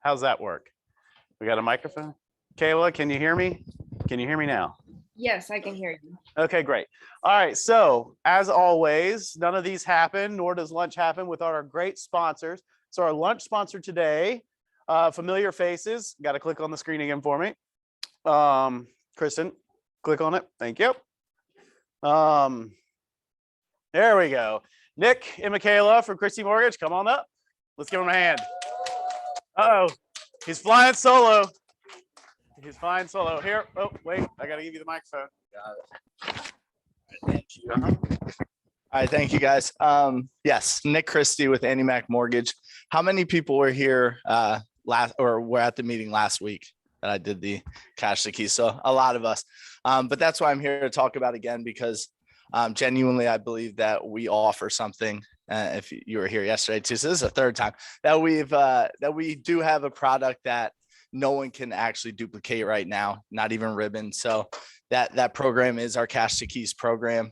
How's that work? We got a microphone? Kayla, can you hear me? Can you hear me now? Yes, I can hear you. Okay, great. All right, so as always, none of these happen, nor does lunch happen without our great sponsors. So our lunch sponsor today, familiar faces. Got to click on the screen again for me. Kristen, click on it. Thank you. There we go. Nick and Michaela from Christie Mortgage, come on up. Let's give them a hand. Uh-oh, he's flying solo. He's flying solo. Here, oh, wait, I got to give you the microphone. Got it. Thank you. All right, thank you guys. Yes, Nick Christie with Andy Mac Mortgage. How many people were here were at the meeting last week that I did the Cash the Keys? So a lot of us, but that's why I'm here to talk about again, because genuinely, I believe that we offer something. If you were here yesterday too, so this is the third time that we do have a product that no one can actually duplicate right now, not even Ribbon. So that program is our Cash the Keys program.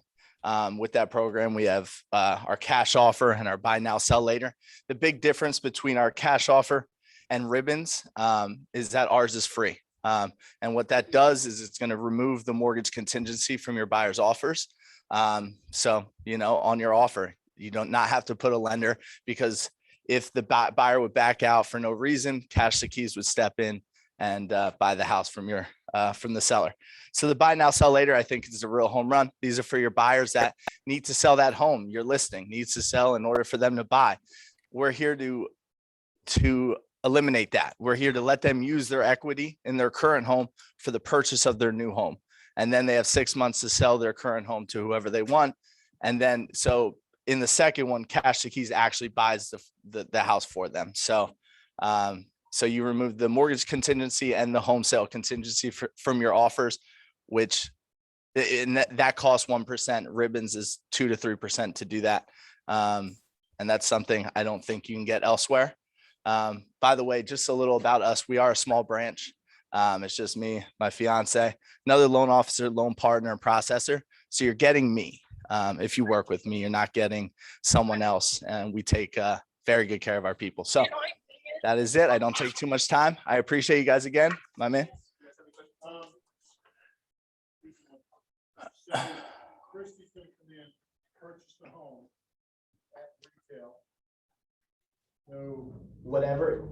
With that program, we have our cash offer and our buy now, sell later. The big difference between our cash offer and Ribbons is that ours is free. And what that does is it's going to remove the mortgage contingency from your buyer's offers. So, on your offer, you don't not have to put a lender, because if the buyer would back out for no reason, Cash the Keys would step in and buy the house from the seller. So the buy now, sell later, I think, is a real home run. These are for your buyers that need to sell that home. Your listing needs to sell in order for them to buy. We're here to eliminate that. We're here to let them use their equity in their current home for the purchase of their new home. And then they have 6 months to sell their current home to whoever they want. And then, so in the second one, Cash the Keys actually buys the house for them. So, so you remove the mortgage contingency and the home sale contingency from your offers, which that costs 1%. Ribbons is 2 to 3% to do that. And that's something I don't think you can get elsewhere. By the way, just a little about us. We are a small branch. It's just me, my fiance, another loan officer, loan partner, and processor. So you're getting me. If you work with me, you're not getting someone else. And we take very good care of our people. So that is it. I don't take too much time. I appreciate you guys again, my man. Christie's going to come in, purchase the home at retail. So Whatever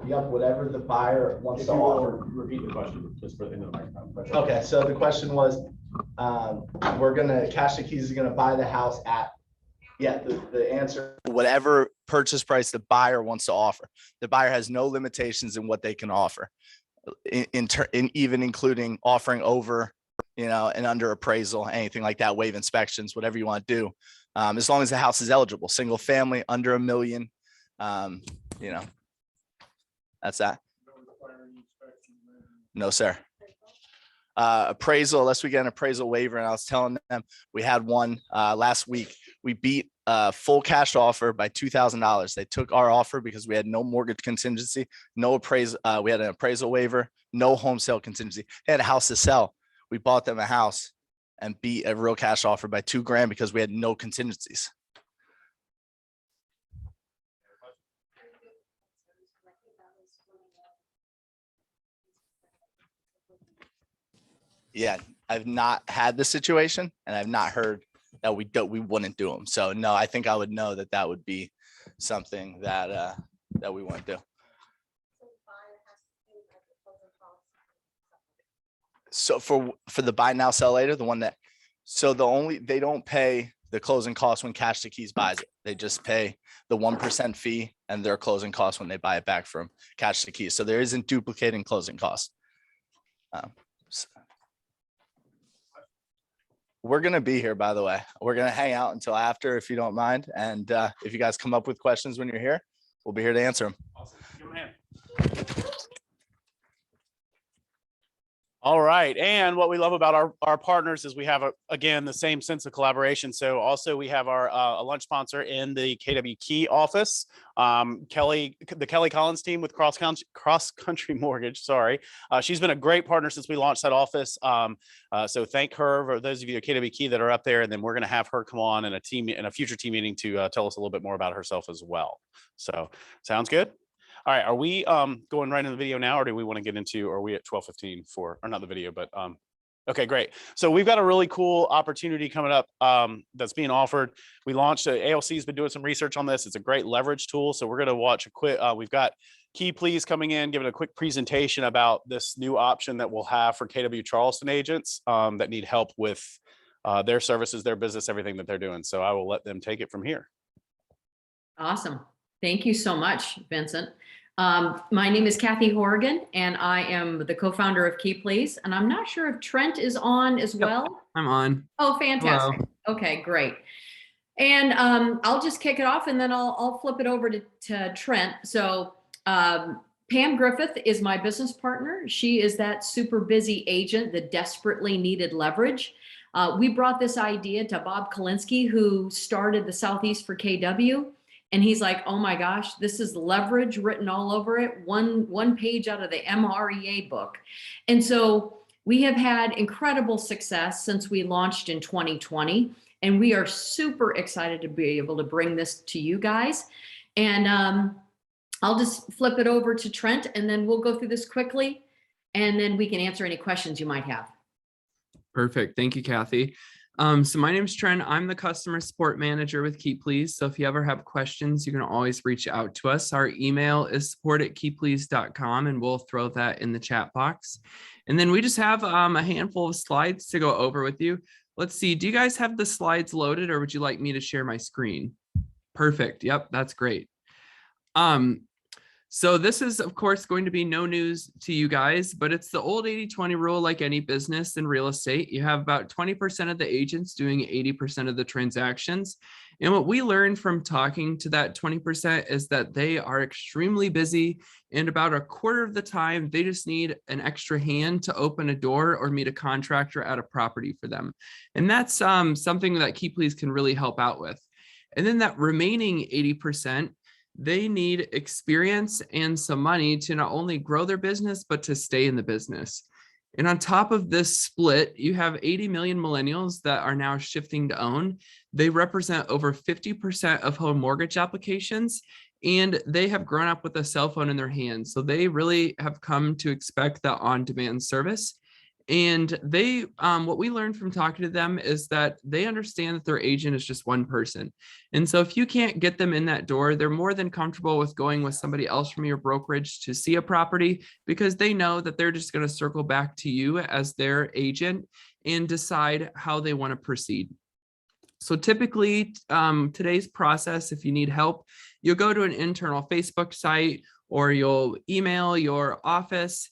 the buyer wants to offer. Repeat the question just for the microphone. Okay, so the question was, Cash the Keys is gonna buy the house at, the answer, whatever purchase price the buyer wants to offer. The buyer has no limitations in what they can offer, in even including offering over, and under appraisal, anything like that, waive inspections, whatever you want to do, as long as the house is eligible, single family, under $1 million, that's that. No, sir. Appraisal, unless we get an appraisal waiver. And I was telling them, we had one last week. We beat full cash offer by $2,000. They took our offer because we had no mortgage contingency, no appraisal. We had an appraisal waiver, no home sale contingency. They had a house to sell. We bought them a house and beat a real cash offer by $2,000 because we had no contingencies. Yeah, I've not had the situation, and I've not heard that we wouldn't do them. So no, I think I would know that would be something that we wouldn't do. So for the buy now, sell later, the one that, so they don't pay the closing costs when Cash the Keys buys it. They just pay the 1% fee and their closing costs when they buy it back from Cash the Keys. So there isn't duplicating closing costs. We're going to be here, by the way. We're going to hang out until after, if you don't mind. And if you guys come up with questions when you're here, we'll be here to answer them. Awesome. Give them a hand. All right. And what we love about our partners is we have, again, the same sense of collaboration. So also we have our a lunch sponsor in the KW Key office, the Kelly Collins team with Cross Country Mortgage. Sorry. She's been a great partner since we launched that office. So thank her for those of you at KW Key that are up there. And then we're going to have her come on in a future team meeting to tell us a little bit more about herself as well. So sounds good. All right, are we going right into the video now, or do we want to get into, are we at 12:15 for, or not the video, but okay, great. So we've got a really cool opportunity coming up that's being offered. We launched, ALC has been doing some research on this. It's a great leverage tool. So we're going to watch a quick, we've got Key Please coming in, giving a quick presentation about this new option that we'll have for KW Charleston agents that need help with their services, their business, everything that they're doing. So I will let them take it from here. Awesome. Thank you so much, Vincent. My name is Kathy Horrigan, and I am the co-founder of Key Please. And I'm not sure if Trent is on as well. I'm on. Oh, fantastic. Okay, great. And I'll just kick it off, and then I'll flip it over to Trent. So Pam Griffith is my business partner. She is that super busy agent that desperately needed leverage. We brought this idea to Bob Kalinsky, who started the Southeast for KW. And he's like, oh my gosh, this is leverage written all over it. One page out of the MREA book. And so we have had incredible success since we launched in 2020. And we are super excited to be able to bring this to you guys. And I'll just flip it over to Trent, and then we'll go through this quickly. And then we can answer any questions you might have. Perfect. Thank you, Kathy. So my name is Trent. I'm the customer support manager with Key Please. So if you ever have questions, you can always reach out to us. Our email is support@keyplease.com, and we'll throw that in the chat box. And then we just have a handful of slides to go over with you. Let's see. Do you guys have the slides loaded, or would you like me to share my screen? Perfect. Yep, that's great. So this is, of course, going to be no news to you guys, but it's the old 80-20 rule. Like any business in real estate, you have about 20% of the agents doing 80% of the transactions. And what we learned from talking to that 20% is that they are extremely busy, and about a quarter of the time, they just need an extra hand to open a door or meet a contractor at a property for them. And that's something that Key Please can really help out with. And then that remaining 80%, they need experience and some money to not only grow their business, but to stay in the business. And on top of this split, you have 80 million millennials that are now shifting to own. They represent over 50% of home mortgage applications, and they have grown up with a cell phone in their hands. So they really have come to expect that on-demand service. And they, what we learned from talking to them is that they understand that their agent is just one person. And so if you can't get them in that door, they're more than comfortable with going with somebody else from your brokerage to see a property, because they know that they're just going to circle back to you as their agent and decide how they want to proceed. So typically today's process, if you need help, you'll go to an internal Facebook site, or you'll email your office,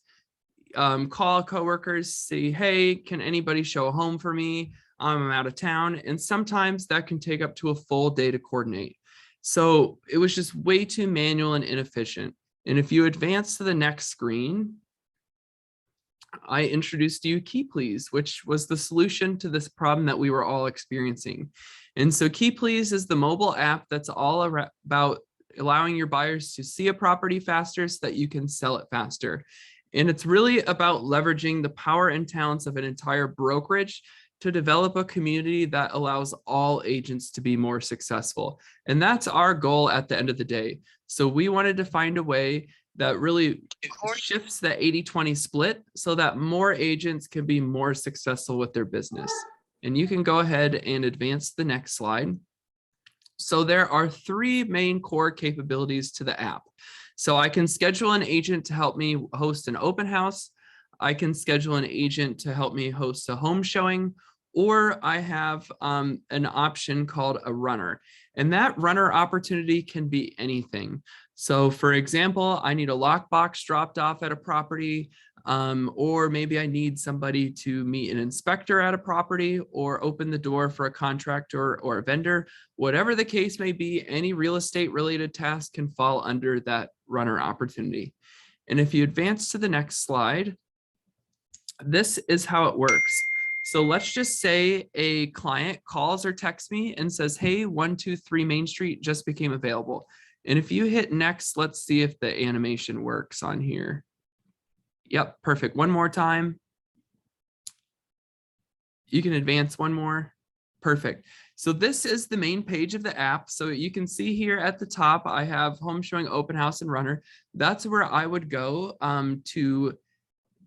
call coworkers, say, hey, can anybody show a home for me? I'm out of town. And sometimes that can take up to a full day to coordinate. So it was just way too manual and inefficient. And if you advance to the next screen, I introduced you Key Please, which was the solution to this problem that we were all experiencing. And so Key Please is the mobile app that's all about allowing your buyers to see a property faster so that you can sell it faster. And it's really about leveraging the power and talents of an entire brokerage to develop a community that allows all agents to be more successful. And that's our goal at the end of the day. So we wanted to find a way that really shifts the 80-20 split so that more agents can be more successful with their business. And you can go ahead and advance the next slide. So there are three main core capabilities to the app. So I can schedule an agent to help me host an open house. I can schedule an agent to help me host a home showing, or I have an option called a runner. And that runner opportunity can be anything. So for example, I need a lockbox dropped off at a property, or maybe I need somebody to meet an inspector at a property or open the door for a contractor or a vendor. Whatever the case may be, any real estate related task can fall under that runner opportunity. And if you advance to the next slide, this is how it works. So let's just say a client calls or texts me and says, hey, 123 Main Street just became available. And if you hit next, let's see if the animation works on here. Yep, perfect. One more time. You can advance one more. Perfect. So this is the main page of the app. So you can see here at the top, I have home showing, open house, and runner. That's where I would go to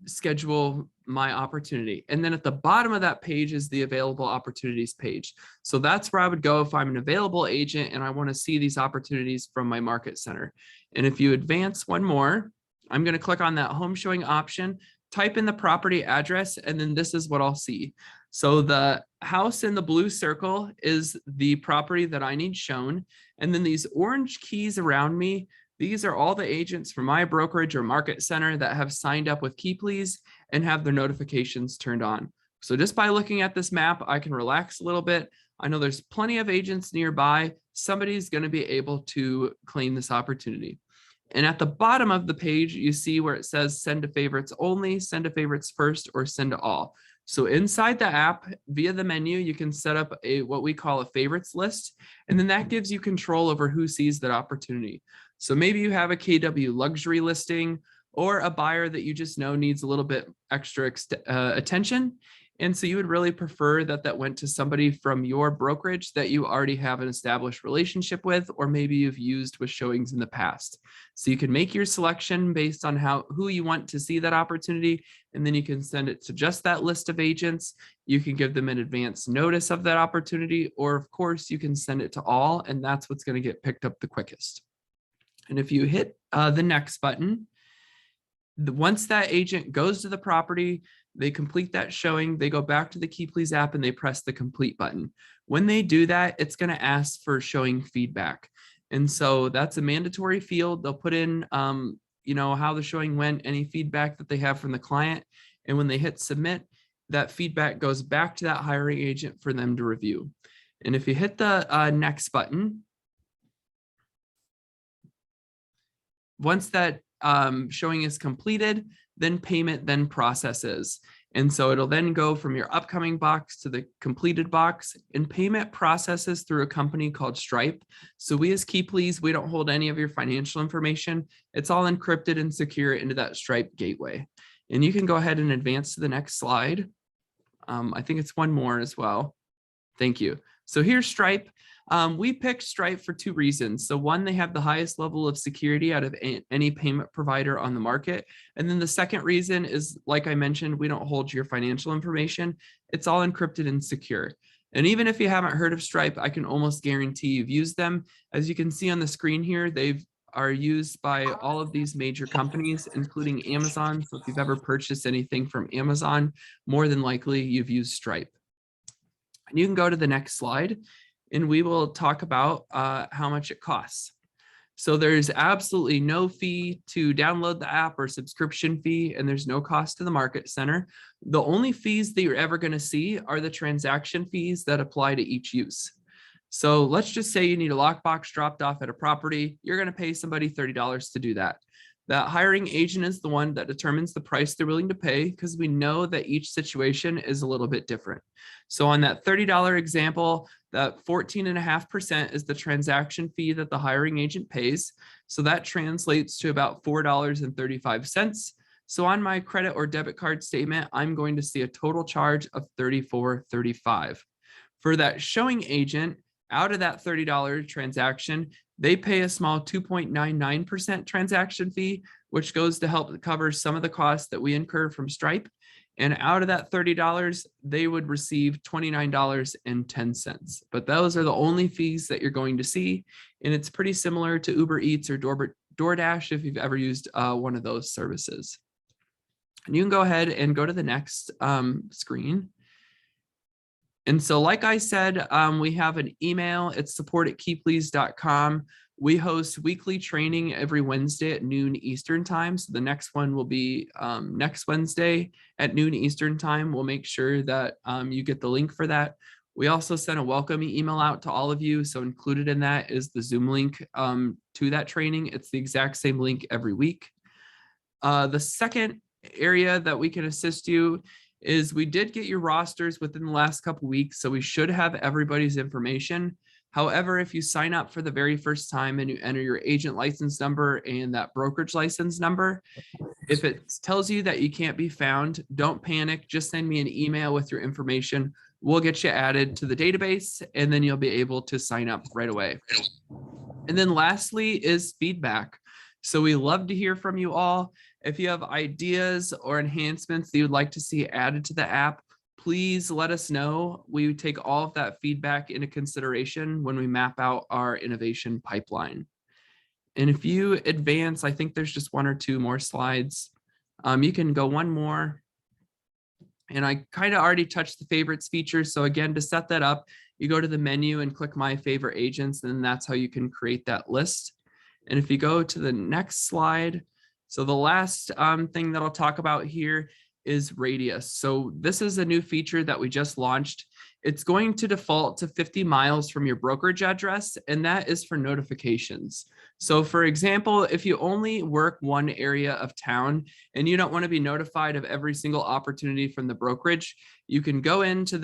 schedule my opportunity. And then at the bottom of that page is the available opportunities page. So that's where I would go if I'm an available agent and I want to see these opportunities from my market center. And if you advance one more, I'm going to click on that home showing option, type in the property address, and then this is what I'll see. So the house in the blue circle is the property that I need shown. And then these orange keys around me, these are all the agents from my brokerage or market center that have signed up with KeyPlease and have their notifications turned on. So just by looking at this map, I can relax a little bit. I know there's plenty of agents nearby. Somebody's going to be able to claim this opportunity. And at the bottom of the page, you see where it says send to favorites only, send to favorites first, or send to all. So inside the app, via the menu, you can set up what we call a favorites list. And then that gives you control over who sees that opportunity. So maybe you have a KW luxury listing or a buyer that you just know needs a little bit extra attention. And so you would really prefer that that went to somebody from your brokerage that you already have an established relationship with, or maybe you've used with showings in the past. So you can make your selection based on who you want to see that opportunity, and then you can send it to just that list of agents. You can give them an advance notice of that opportunity, or of course you can send it to all, and that's what's going to get picked up the quickest. And if you hit the next button, once that agent goes to the property, they complete that showing, they go back to the KeyPlease app and they press the complete button. When they do that, it's going to ask for showing feedback. And so that's a mandatory field. They'll put in, how the showing went, any feedback that they have from the client. And when they hit submit, that feedback goes back to that hiring agent for them to review. And if you hit the next button, once that showing is completed, then payment then processes. And so it'll then go from your upcoming box to the completed box, and payment processes through a company called Stripe. So we as KeyPlease, we don't hold any of your financial information. It's all encrypted and secure into that Stripe gateway. And you can go ahead and advance to the next slide. I think it's one more as well. Thank you. So here's Stripe. We picked Stripe for two reasons. So one, they have the highest level of security out of any payment provider on the market. And then the second reason is, like I mentioned, we don't hold your financial information. It's all encrypted and secure. And even if you haven't heard of Stripe, I can almost guarantee you've used them. As you can see on the screen here, they are used by all of these major companies, including Amazon. So if you've ever purchased anything from Amazon, more than likely you've used Stripe. And you can go to the next slide, and we will talk about how much it costs. So there's absolutely no fee to download the app or subscription fee, and there's no cost to the market center. The only fees that you're ever going to see are the transaction fees that apply to each use. So let's just say you need a lockbox dropped off at a property. You're going to pay somebody $30 to do that. That hiring agent is the one that determines the price they're willing to pay, because we know that each situation is a little bit different. So on that $30 example, that 14.5% is the transaction fee that the hiring agent pays. So that translates to about $4.35. So on my credit or debit card statement, I'm going to see a total charge of $34.35. For that showing agent, out of that $30 transaction, they pay a small 2.99% transaction fee, which goes to help cover some of the costs that we incur from Stripe. And out of that $30, they would receive $29.10. But those are the only fees that you're going to see. And it's pretty similar to Uber Eats or DoorDash if you've ever used one of those services. And you can go ahead and go to the next screen. And so, like I said, we have an email. It's support@keyplease.com. We host weekly training every Wednesday at noon Eastern time. So the next one will be next Wednesday at noon Eastern time. We'll make sure that you get the link for that. We also sent a welcome email out to all of you. So included in that is the Zoom link to that training. It's the exact same link every week. The second area that we can assist you is we did get your rosters within the last couple of weeks, so we should have everybody's information. However, if you sign up for the very first time and you enter your agent license number and that brokerage license number, if it tells you that you can't be found, don't panic. Just send me an email with your information. We'll get you added to the database, and then you'll be able to sign up right away. And then lastly is feedback. So we love to hear from you all. If you have ideas or enhancements that you'd like to see added to the app, please let us know. We take all of that feedback into consideration when we map out our innovation pipeline. And if you advance, I think there's just one or two more slides. You can go one more. And I kind of already touched the favorites feature. So again, to set that up, you go to the menu and click my favorite agents, and that's how you can create that list. And if you go to the next slide, so the last thing that I'll talk about here is Radius. So this is a new feature that we just launched. It's going to default to 50 miles from your brokerage address, and that is for notifications. So for example, if you only work one area of town and you don't want to be notified of every single opportunity from the brokerage, you can go into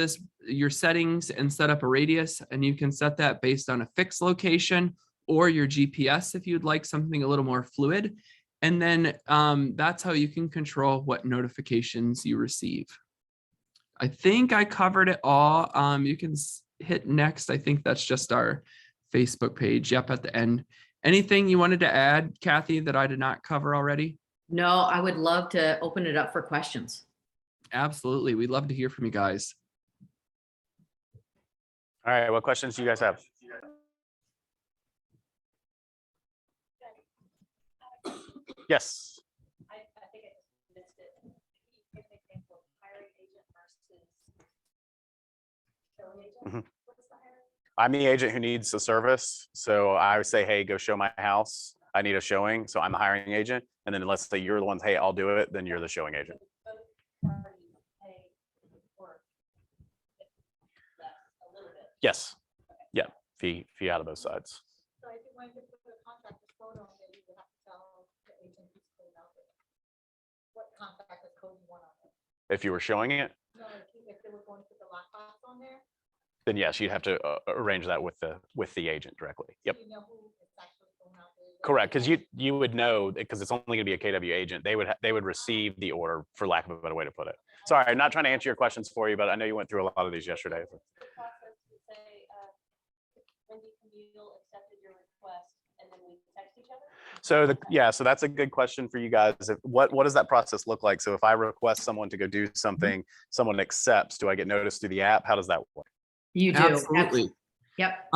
your settings and set up a radius, and you can set that based on a fixed location or your GPS if you'd like something a little more fluid. And then that's how you can control what notifications you receive. I think I covered it all. You can hit next. I think that's just our Facebook page. Yep, at the end. Anything you wanted to add, Kathy, that I did not cover already? No, I would love to open it up for questions. Absolutely. We'd love to hear from you guys. All right, what questions do you guys have? Yes. I think I just missed it. Can you give an example of hiring agent versus showing agent? Mhm. What is the hiring? I'm the agent who needs the service. So I would say, hey, go show my house. I need a showing. So I'm the hiring agent. And then let's say you're the ones, hey, I'll do it. Then you're the showing agent. Both parties pay or less a little bit. Yes. Yeah. Fee out of both sides. So if you wanted to put a contractor's code on there, you would have to tell the agent who's code out there. What contractor's code you want on there. If you were showing it, No, if they were going to put the lockbox on there, then yes, you'd have to arrange that with the agent directly. Yep. you know who is actually going out there. Correct. Because you would know, because it's only going to be a KW agent. They would receive the order, for lack of a better way to put it. Sorry, I'm not trying to answer your questions for you, but I know you went through a lot of these yesterday. The process would say, Wendy Camille accepted your request, and then we text each other? So that's a good question for you guys. What does that process look like? So if I request someone to go do something, someone accepts, do I get noticed through the app? How does that work? You do. Absolutely. Yep.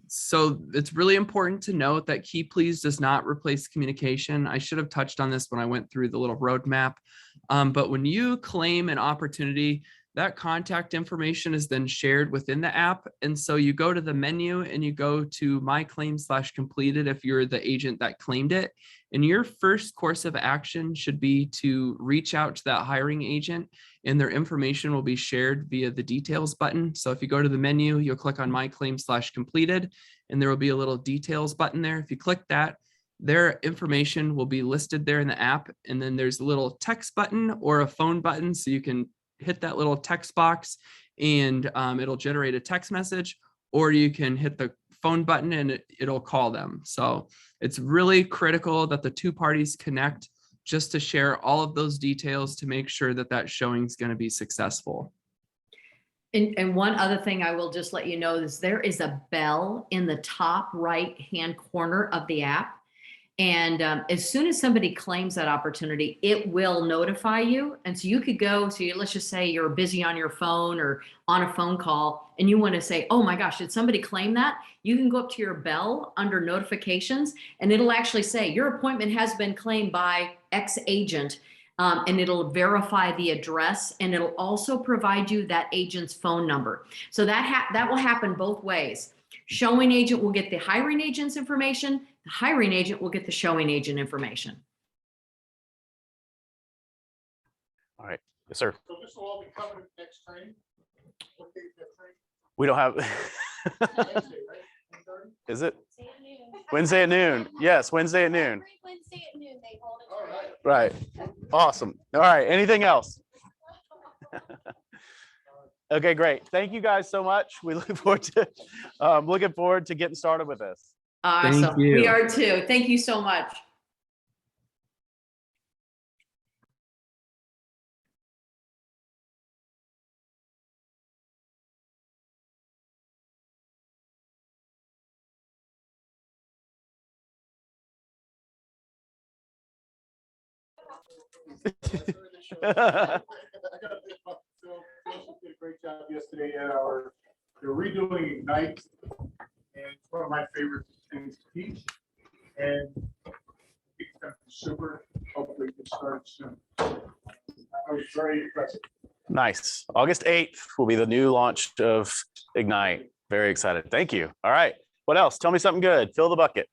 So it's really important to note that Key Please does not replace communication. I should have touched on this when I went through the little roadmap. But when you claim an opportunity, that contact information is then shared within the app. And so you go to the menu and you go to my claim/completed if you're the agent that claimed it. And your first course of action should be to reach out to that hiring agent, and their information will be shared via the details button. So if you go to the menu, you'll click on my claim/completed, and there will be a little details button there. If you click that, their information will be listed there in the app. And then there's a little text button or a phone button. So you can hit that little text box and it'll generate a text message, or you can hit the phone button and it'll call them. So it's really critical that the two parties connect just to share all of those details to make sure that that showing is going to be successful. And one other thing I will just let you know is there is a bell in the top right-hand corner of the app. And as soon as somebody claims that opportunity, it will notify you. And so you could go, let's just say you're busy on your phone or on a phone call and you want to say, oh my gosh, did somebody claim that? You can go up to your bell under notifications and it'll actually say your appointment has been claimed by X agent. And it'll verify the address and it'll also provide you that agent's phone number. So that will happen both ways. Showing agent will get the hiring agent's information. The hiring agent will get the showing agent information. All right. Yes, sir. So this will all be covered at next training? What day is that training? We don't have, Wednesday, right? 1:30? is it? Wednesday at noon. Wednesday at noon. Yes, Wednesday at noon. Every Wednesday at noon, they hold it. All right. Right. Awesome. All right. Anything else? Okay, great. Thank you guys so much. We look forward to getting started with this. Awesome. We you. are too. Thank you so much. I gotta think about Phil. Phil did a great job yesterday at they're redoing Ignite. And it's one of my favorite things to teach. And it's gonna be super. Hopefully it can start soon. I was very impressed. Nice. August 8th will be the new launch of Ignite. Very excited. Thank you. All right. What else? Tell me something good. Fill the bucket.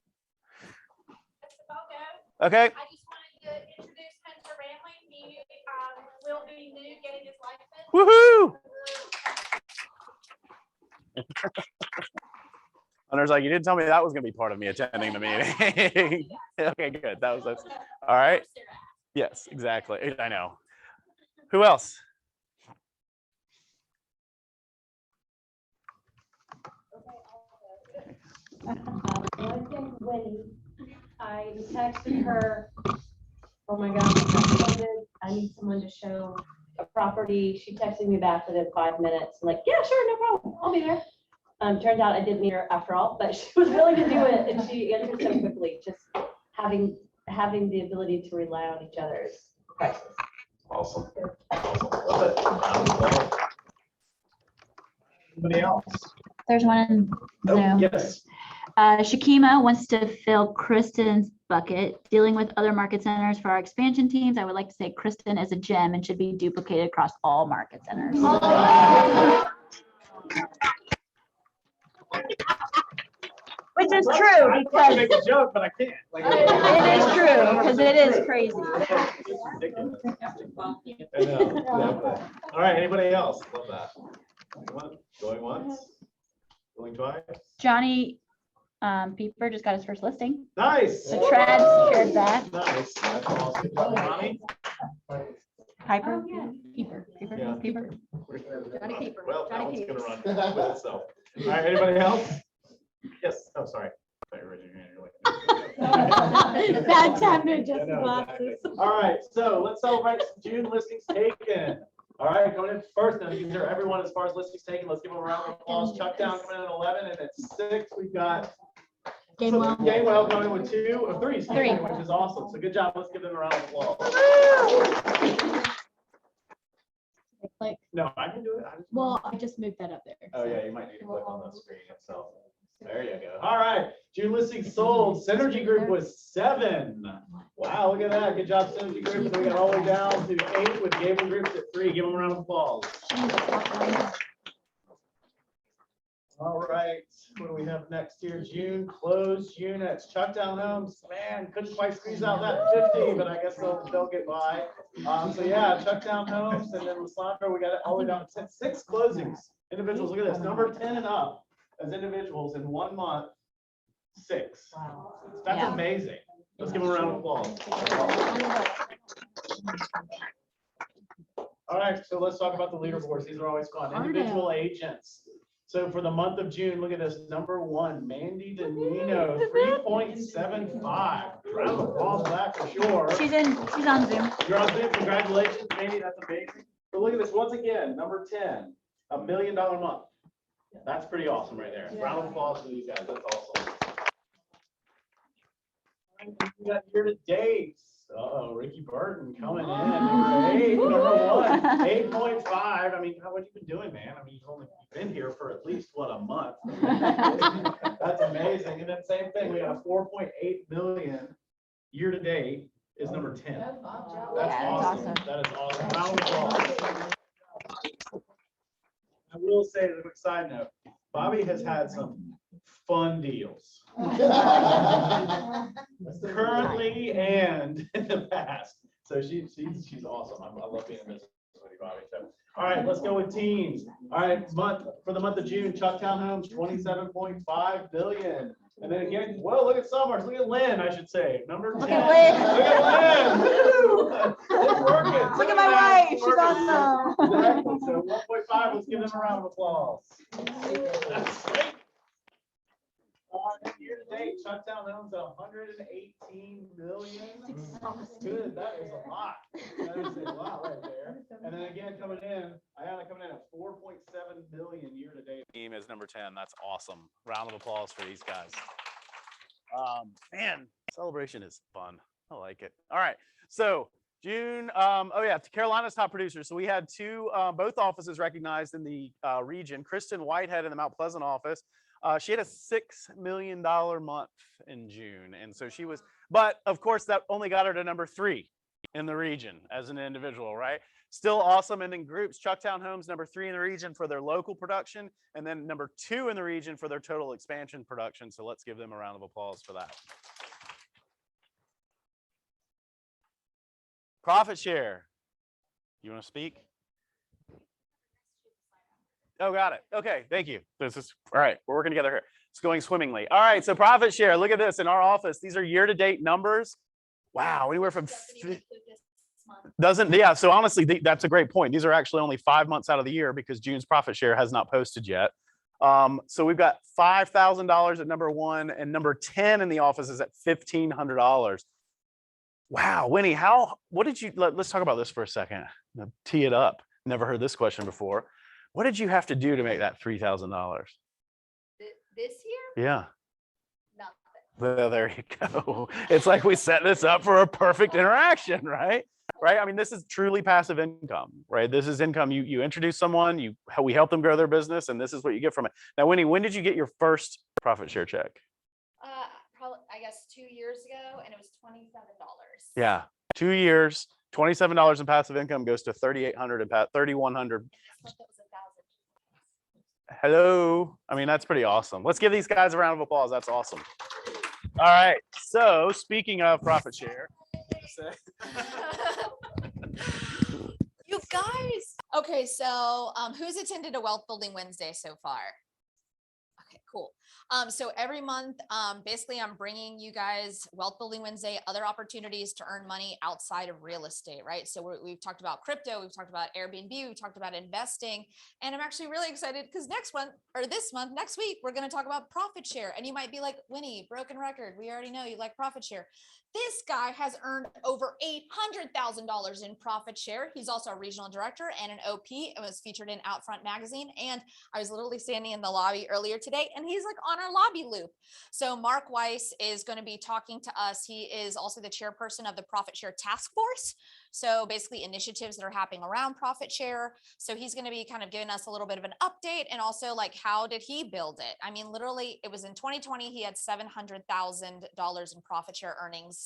Okay. I just wanted to introduce Hunter Ramley. He will be new getting his license. Woohoo! Hunter's like, you didn't tell me that was going to be part of me attending the meeting. Okay, good. That was all right. Yes, exactly. I know. Who else? Winnie. I texted her, oh my gosh, I need someone to show a property. She texted me back within 5 minutes. I'm like, yeah, sure, no problem. I'll be there. Turns out I didn't meet her after all, but she was willing to do it and she answered so quickly. Just having the ability to rely on each other is priceless. Awesome. Love it. Anybody else? There's one in Oh, Zoom. yes. Shakima wants to fill Kristen's bucket. Dealing with other market centers for our expansion teams, I would like to say Kristen is a gem and should be duplicated across all market centers. Which is true I because make a joke, but I can't. it is true because it is crazy. I know, exactly. All right, anybody else? Love that. Anyone? Going once? Going twice? Johnny Pieper just got his first listing. Nice. So Trad shared that. Nice. That's awesome. Good job, Ronnie. Piper? yeah. Pieper. Yeah. Pieper. Johnny Keeper. Well, that Johnny one's gonna Keeper. run with itself. All right, anybody else? Yes, oh, sorry. I thought you were raising your hand. You're like- Bad time to I adjust the know, glasses. exactly. All right, so let's celebrate some June listings taken. All right, going in first, now these are everyone as far as listings taken. Let's give them a round of applause. Chuck Down coming in at 11, and at 6, we've got Gamewell. Gamewell coming in with 2 or 3, excuse me, Three. which is awesome. So good job. Let's give them a round of applause. Click. No, I can do it. Well, I just moved that up there. Oh, yeah, you might need to click on the screen itself. There you go. All right, June listings sold. Synergy Group was 7. Wow, look at that. Good job, Synergy Group. And then we got all the way down to 8 with Gable Groups at 3. Give them a round of applause. All right, what do we have next here? June closed units. Chuckdown Homes, man, couldn't quite squeeze out that 50, but I guess they'll get by. So yeah, Chuckdown Homes, and then Lasandra, we got it all the way down to 6 closings. Individuals, look at this, number 10 and up as individuals in 1 month, 6. That's Yeah. amazing. Let's give them a round of applause. All right, so let's talk about the leaderboards. These are always fun. Individual agents. So for the month of June, look at this, number 1, Mandy Danino, 3.75. Round of applause for that for sure. She's on Zoom. You're on Zoom. Congratulations, Mandy. That's amazing. So look at this once again, number 10, $1 million month. That's pretty awesome right there. Round of applause for these guys. That's awesome. We got year to date. Uh-oh, Ricky Burton coming in. Number 1, 8.5. I mean, what have you been doing, man? I mean, you've only been here for at least, what, a month? That's amazing. And then same thing, we got 4.8 million year to date is number 10. That's Yeah, awesome. that's awesome. That is awesome. Round of applause. I will say, as a quick side note, Bobby has had some fun deals. Currently and in the past. So she's awesome. I love being in business with you, Bobby. So, all right, let's go with teams. All right, for the month of June, Chucktown Homes, 27.5 billion. And then again, well, look at Summers. Look at Lynn, I should say. Number 10. Look at Lynn. Look at Lynn. Woo! It's working. Look at my wife, she's awesome. Exactly. So 1.5, let's give them a round of applause. That's great. Year to date, Chucktown owns 118 million. Good, that is a lot. That is a lot right there. And then again, coming in, Ayana coming in at 4.7 million year to date. Team is number 10. That's awesome. Round of applause for these guys. Man, celebration is fun. I like it. All right. So June, oh yeah, Carolina's top producer. So we had two, both offices recognized in the region. Kristen Whitehead in the Mount Pleasant office. She had a $6 million month in June. And so she was, but of course that only got her to number 3 in the region as an individual, right? Still awesome. And then groups, Chucktown Homes, number 3 in the region for their local production, and then number 2 in the region for their total expansion production. So let's give them a round of applause for that. Profit share. You want to speak? Oh, got it. Okay, thank you. This is all right. We're working together here. It's going swimmingly. All right, so profit share. Look at this in our office. These are year-to-date numbers. Wow, anywhere from doesn't, yeah. So honestly, that's a great point. These are actually only 5 months out of the year because June's profit share has not posted yet. So we've got $5,000 at number 1, and number 10 in the office is at $1,500. Wow, Winnie, what did you, let's talk about this for a second. Tee it up. Never heard this question before. What did you have to do to make that $3,000? This year? Yeah. Nothing. Well, there you go. It's like we set this up for a perfect interaction, right? Right. I mean, this is truly passive income, right? This is income. You introduce someone, we help them grow their business, and this is what you get from it. Now, Winnie, when did you get your first profit share check? Probably, I guess 2 years ago, and it was $27. Yeah, 2 years, $27 in passive income goes to $3,800 and $3,100. Hello. I mean, that's pretty awesome. Let's give these guys a round of applause. That's awesome. All right. So speaking of profit share. You guys. Okay, so who's attended a Wealth Building Wednesday so far? Okay, cool. So every month, basically I'm bringing you guys Wealth Building Wednesday, other opportunities to earn money outside of real estate, right? So we've talked about crypto, we've talked about Airbnb, we've talked about investing, and I'm actually really excited because next week, we're going to talk about profit share. And you might be like, Winnie, broken record. We already know you like profit share. This guy has earned over $800,000 in profit share. He's also a regional director and an OP, and was featured in Outfront magazine. And I was literally standing in the lobby earlier today, and he's like on our lobby loop. So Mark Weiss is going to be talking to us. He is also the chairperson of the Profit Share Task Force. So basically initiatives that are happening around profit share. So he's going to be kind of giving us a little bit of an update, and also like, how did he build it? I mean, literally it was in 2020, he had $700,000 in profit share earnings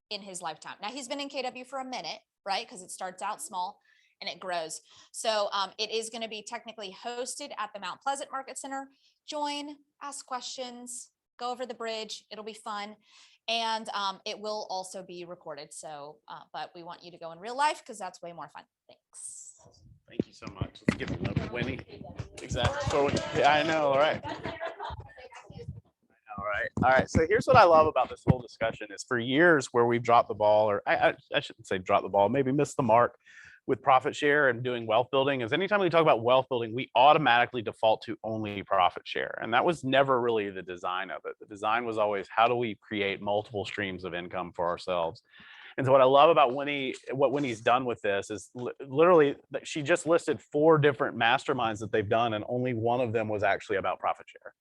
in his lifetime. Now he's been in KW for a minute, right? Because it starts out small and it grows. So it is going to be technically hosted at the Mount Pleasant Market Center. Join, ask questions, go over the bridge. It'll be fun. And it will also be recorded. So, but we want you to go in real life because that's way more fun. Thanks. Thank you so much. Let's give it up, Winnie. Exactly. So, yeah, I know. All right. All right. All right. So here's what I love about this whole discussion is for years where we've dropped the ball, or I shouldn't say drop the ball, maybe missed the mark with profit share and doing wealth building, is anytime we talk about wealth building, we automatically default to only profit share. And that was never really the design of it. The design was always, how do we create multiple streams of income for ourselves? And so what I love about Winnie, what Winnie's done with this is literally she just listed 4 different masterminds that they've done, and only one of them was actually about profit share.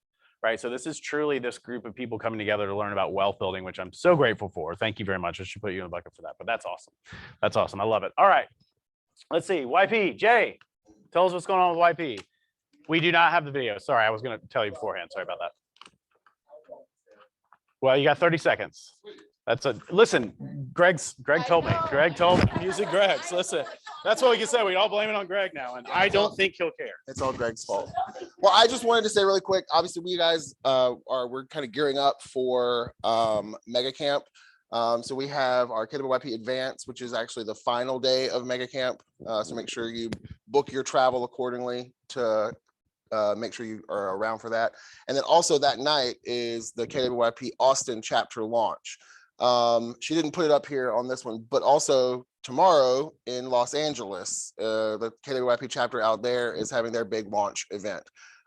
Right. So this is truly this group of people coming together to learn about wealth building, which I'm so grateful for. Thank you very much. I should put you in a bucket for that, but that's awesome. That's awesome. I love it. All right. Let's see. YP, Jay, tell us what's going on with YP. We do not have the video. Sorry, I was going to tell you beforehand. Sorry about that. Well, you got 30 seconds. Listen, Greg told me. Greg told me. Music Greg's. Listen, that's what we can say. We all blame it on Greg now, and I don't think he'll care. It's all Greg's fault. Well, I just wanted to say really quick, obviously we guys we're kind of gearing up for Mega Camp. So we have our KWYP Advance, which is actually the final day of Mega Camp. So make sure you book your travel accordingly to make sure you are around for that. And then also that night is the KWYP Austin chapter launch. She didn't put it up here on this one, but also tomorrow in Los Angeles. The KWYP chapter out there is having their big launch event.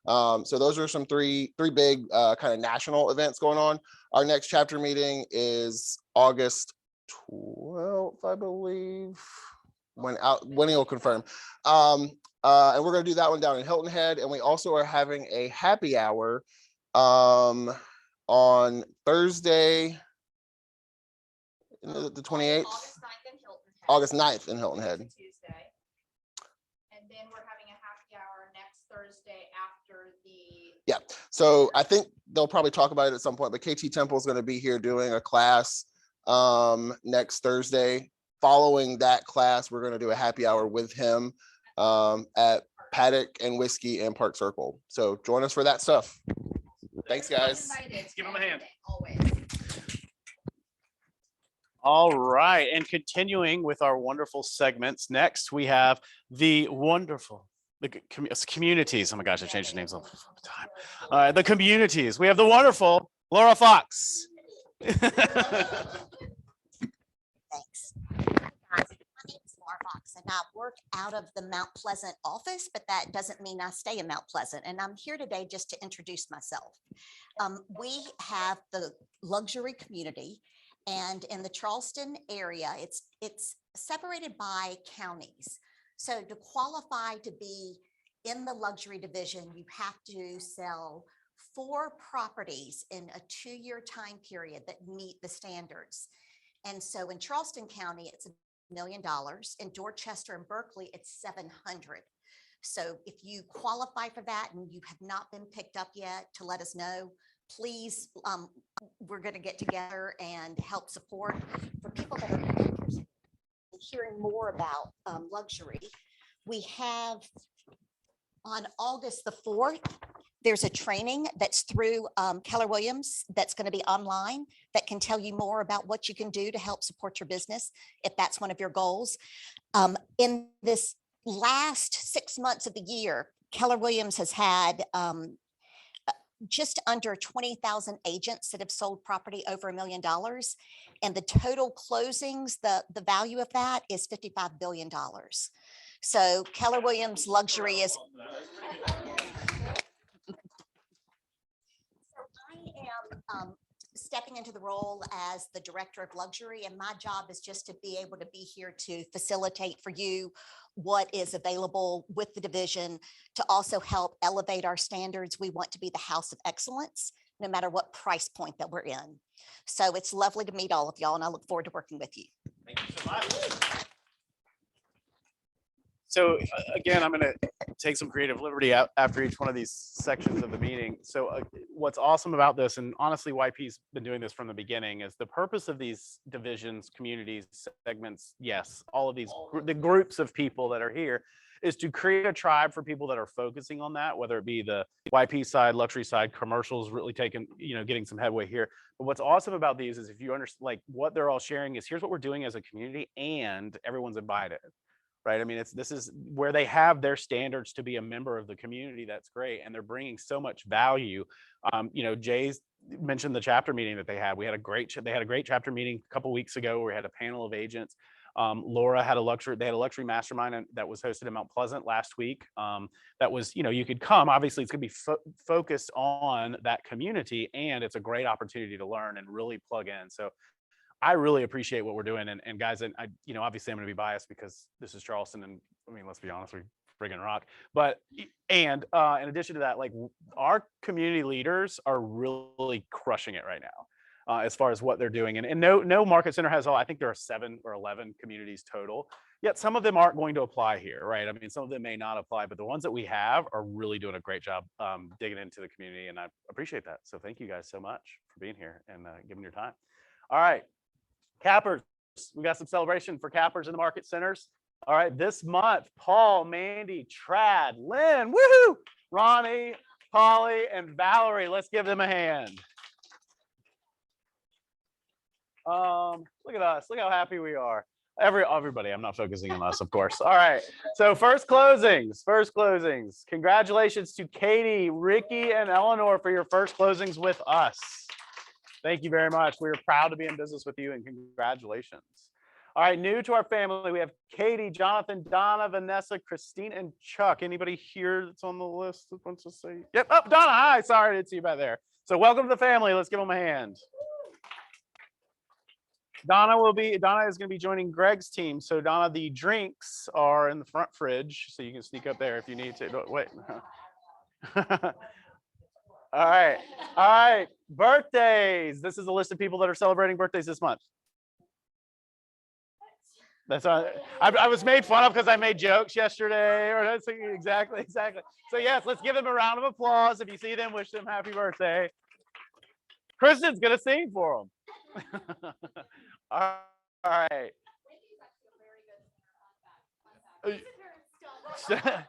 So those are some three big kind of national events going on. Our next chapter meeting is August 12th, I believe. When he'll confirm. And we're going to do that one down in Hilton Head. And we also are having a happy hour on Thursday, the 28th, August 9th in Hilton Head. Tuesday. And then we're having a happy hour next Thursday after the. Yeah, so I think they'll probably talk about it at some point, but KT Temple is going to be here doing a class next Thursday. Following that class, we're going to do a happy hour with him at Paddock and Whiskey and Park Circle. So join us for that stuff. Thanks, guys. Let's give him a hand. Always. All right, and continuing with our wonderful segments, next we have the wonderful communities. Oh my gosh, I changed the names all the time. The communities. We have the wonderful Laura Fox. Thanks. My name is Laura Fox, and I work out of the Mount Pleasant office, but that doesn't mean I stay in Mount Pleasant. And I'm here today just to introduce myself. We have the luxury community, and in the Charleston area, it's separated by counties. So to qualify to be in the luxury division, you have to sell 4 properties in a 2-year time period that meet the standards. And so in Charleston County, it's $1 million. In Dorchester and Berkeley, it's 700. So if you qualify for that and you have not been picked up yet, to let us know, please. We're going to get together and help support for people that are interested in hearing more about luxury. We have on August the 4th, there's a training that's through Keller Williams that's going to be online that can tell you more about what you can do to help support your business if that's one of your goals. In this last 6 months of the year, Keller Williams has had just under 20,000 agents that have sold property over $1 million. And the total closings, the value of that is $55 billion. So Keller Williams Luxury is. I am stepping into the role as the director of luxury, and my job is just to be able to be here to facilitate for you what is available with the division, to also help elevate our standards. We want to be the house of excellence, no matter what price point that we're in. So it's lovely to meet all of y'all, and I look forward to working with you. Thank you so much. So again, I'm going to take some creative liberty out after each one of these sections of the meeting. So what's awesome about this, and honestly, YP's been doing this from the beginning, is the purpose of these divisions, communities, segments. Yes, all of these, the groups of people that are here, is to create a tribe for people that are focusing on that, whether it be the YP side, luxury side, commercials really taking, getting some headway here. But what's awesome about these is if you understand, like what they're all sharing is here's what we're doing as a community, and everyone's invited. Right. I mean, this is where they have their standards to be a member of the community. That's great. And they're bringing so much value. Jay's mentioned the chapter meeting that they had. They had a great chapter meeting a couple of weeks ago where we had a panel of agents. Laura had they had a luxury mastermind that was hosted in Mount Pleasant last week. That was, you could come. Obviously, it's going to be focused on that community, and it's a great opportunity to learn and really plug in. So I really appreciate what we're doing. And guys, and I, obviously I'm going to be biased because this is Charleston, and I mean, let's be honest, we friggin' rock. But, and in addition to that, like our community leaders are really crushing it right now as far as what they're doing. And no market center has all, I think there are 7 or 11 communities total, yet some of them aren't going to apply here, right? I mean, some of them may not apply, but the ones that we have are really doing a great job digging into the community. And I appreciate that. So thank you guys so much for being here and giving your time. All right. Cappers, we got some celebration for cappers in the market centers. All right, this month, Paul, Mandy, Trad, Lynn, woohoo, Ronnie, Polly, and Valerie. Let's give them a hand. Look at us. Look how happy we are. Everybody, I'm not focusing on us, of course. All right, so first closings. Congratulations to Katie, Ricky, and Eleanor for your first closings with us. Thank you very much. We're proud to be in business with you, and congratulations. All right, new to our family, we have Katie, Jonathan, Donna, Vanessa, Christine, and Chuck. Anybody here that's on the list that wants to say? Yep. Oh, Donna, hi. Sorry, I didn't see you back there. So welcome to the family. Let's give them a hand. Donna is going to be joining Greg's team. So Donna, the drinks are in the front fridge, so you can sneak up there if you need to. Wait. All right. Birthdays. This is a list of people that are celebrating birthdays this month. That's all. I was made fun of because I made jokes yesterday, or that's exactly. So yes, let's give them a round of applause. If you see them, wish them happy birthday. Kristen's gonna sing for them. All right. Was that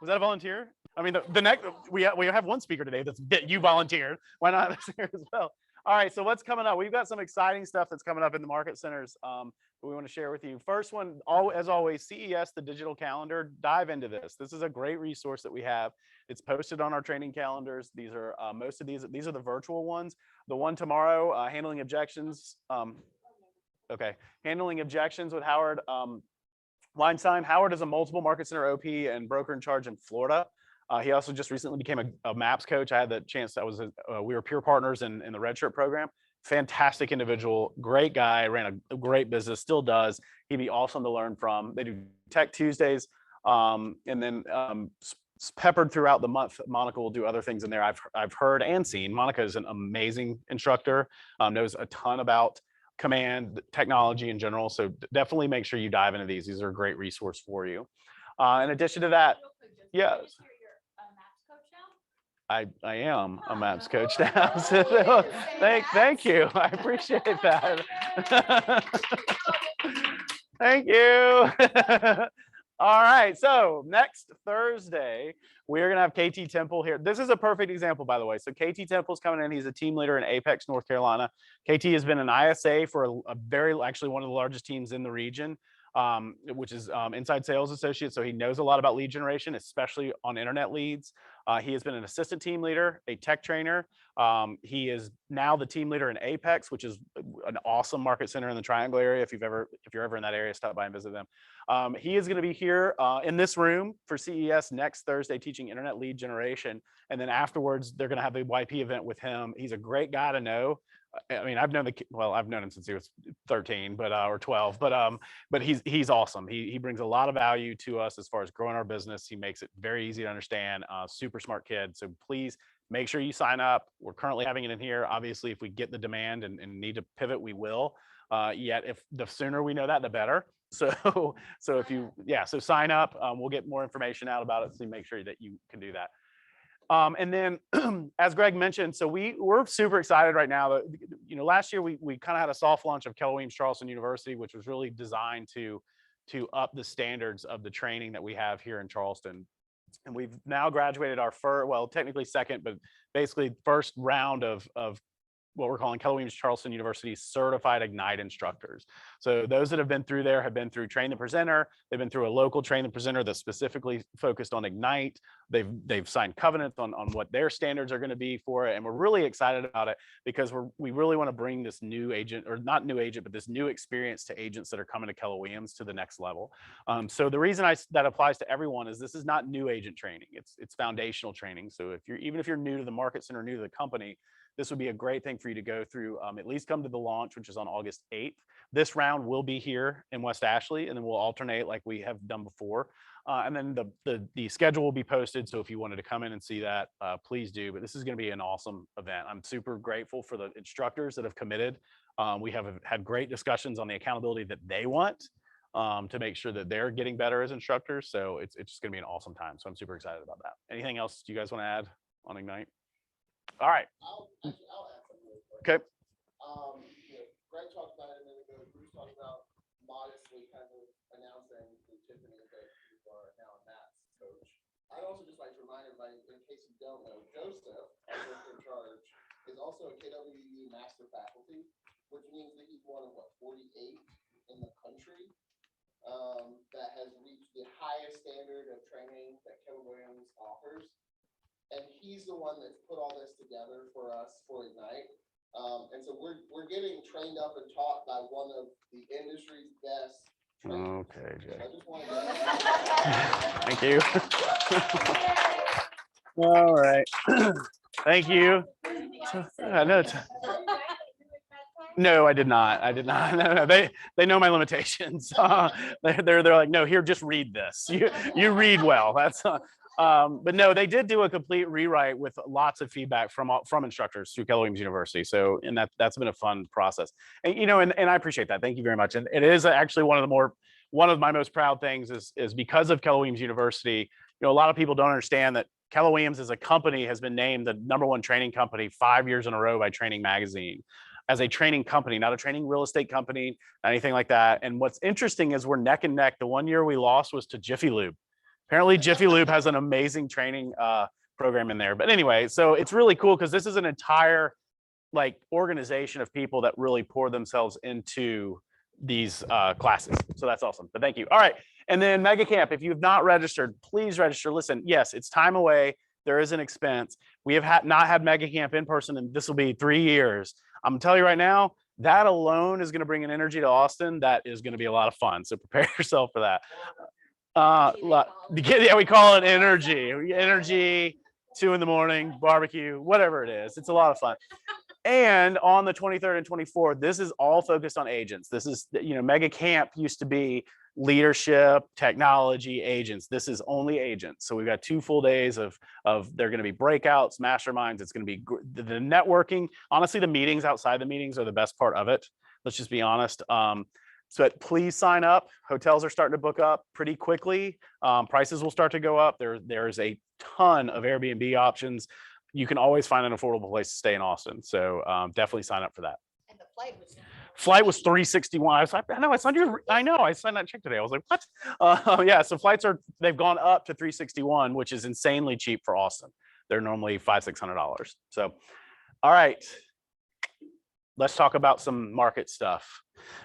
a volunteer? I mean, the next we have one speaker today that you volunteered. Why not this year as well? All right. So what's coming up? We've got some exciting stuff that's coming up in the market centers. That we want to share with you. First one, as always, CES, the digital calendar. Dive into this. This is a great resource that we have. It's posted on our training calendars. These are most of these are the virtual ones. The one tomorrow, handling objections. Handling objections with Howard Weinstein. Howard is a multiple market center OP and broker in charge in Florida. He also just recently became a MAPS coach. I had the chance. We were peer partners in the Red Shirt program. Fantastic individual, great guy, ran a great business, still does. He'd be awesome to learn from. They do Tech Tuesdays, and then peppered throughout the month, Monica will do other things in there. I've heard and seen. Monica is an amazing instructor, knows a ton about command technology in general. So definitely make sure you dive into these. These are a great resource for you. In addition to that, yes. I am a MAPS coach now. So thank you. I appreciate that. Thank you. All right. So next Thursday, we're going to have KT Temple here. This is a perfect example, by the way. So KT Temple's coming in. He's a team leader in Apex, North Carolina. KT has been an ISA for actually one of the largest teams in the region. Which is inside sales associate. So he knows a lot about lead generation, especially on internet leads. He has been an assistant team leader, a tech trainer. He is now the team leader in Apex, which is an awesome market center in the Triangle area. If you're ever in that area, stop by and visit them. He is going to be here in this room for CES next Thursday teaching internet lead generation. And then afterwards, they're going to have the YP event with him. He's a great guy to know. I mean, I've known him since he was 13, or 12, but he's awesome. He brings a lot of value to us as far as growing our business. He makes it very easy to understand. Super smart kid. So please make sure you sign up. We're currently having it in here. Obviously, if we get the demand and need to pivot, we will. Yet if the sooner we know that, the better. So so sign up. We'll get more information out about it. So make sure that you can do that. And then, as Greg mentioned, so we're super excited right now that, last year we kind of had a soft launch of Keller Williams Charleston University, which was really designed to up the standards of the training that we have here in Charleston. And we've now graduated our technically second, but basically first round of what we're calling Keller Williams Charleston University certified Ignite instructors. So those that have been through there have been through Train the Presenter. They've been through a local Train the Presenter that's specifically focused on Ignite. They've signed covenants on what their standards are going to be for it. And we're really excited about it because we really want to bring this new agent, or not new agent, but this new experience to agents that are coming to Keller Williams to the next level. So the reason that applies to everyone is this is not new agent training. It's foundational training. So even if you're new to the market center, new to the company, this would be a great thing for you to go through. At least come to the launch, which is on August 8th. This round will be here in West Ashley, and then we'll alternate like we have done before. And then the schedule will be posted. So if you wanted to come in and see that, please do. But this is going to be an awesome event. I'm super grateful for the instructors that have committed. We have had great discussions on the accountability that they want to make sure that they're getting better as instructors. So it's just going to be an awesome time. So I'm super excited about that. Anything else you guys want to add on Ignite? All right. I'll add something really quick. Okay. Greg talked about it a minute ago. Bruce talked about modestly kind of announcing to Tiffany that you are now a MAPS coach. I'd also just like to remind everybody, in case you don't know, Joseph, our worker in charge, is also a KWU master faculty, which means that he's one of 48 in the country that has reached the highest standard of training that Keller Williams offers. And he's the one that's put all this together for us for Ignite. And so we're getting trained up and taught by one of the industry's best. trainers. Okay, So Jay. I just wanted to- Thank you. All right. Thank you. I know it's- No, I did not. I did not. No, they know my limitations. They're like, no, here, just read this. You read well. That's but no, they did do a complete rewrite with lots of feedback from instructors through Keller Williams University. So, and that's been a fun process. And and I appreciate that. Thank you very much. And it is actually one of my most proud things is because of Keller Williams University. A lot of people don't understand that Keller Williams as a company has been named the #1 training company 5 years in a row by Training Magazine. As a training company, not a training real estate company, anything like that. And what's interesting is we're neck and neck. The one year we lost was to Jiffy Lube. Apparently Jiffy Lube has an amazing training program in there. But anyway, so it's really cool because this is an entire organization of people that really pour themselves into these classes. So that's awesome. But thank you. All right. And then Mega Camp, if you've not registered, please register. Listen, yes, it's time away. There is an expense. We have not had Mega Camp in person, and this will be 3 years. I'm gonna tell you right now, that alone is gonna bring an energy to Austin. That is gonna be a lot of fun. So prepare yourself for that. Yeah, we call it energy. Energy, 2 a.m, barbecue, whatever it is. It's a lot of fun. And on the 23rd and 24th, this is all focused on agents. This is, Mega Camp used to be leadership, technology, agents. This is only agents. So we've got 2 full days of they're going to be breakouts, masterminds. It's going to be the networking. Honestly, the meetings outside the meetings are the best part of it. Let's just be honest. So please sign up. Hotels are starting to book up pretty quickly. Prices will start to go up. There's a ton of Airbnb options. You can always find an affordable place to stay in Austin. So definitely sign up for that. And the Flight was $361. I was like, I know it's under. I know I signed that check today. I was like, what? Yeah. So they've gone up to $361, which is insanely cheap for Austin. They're normally $500-600. So, all right. Let's talk about some market stuff.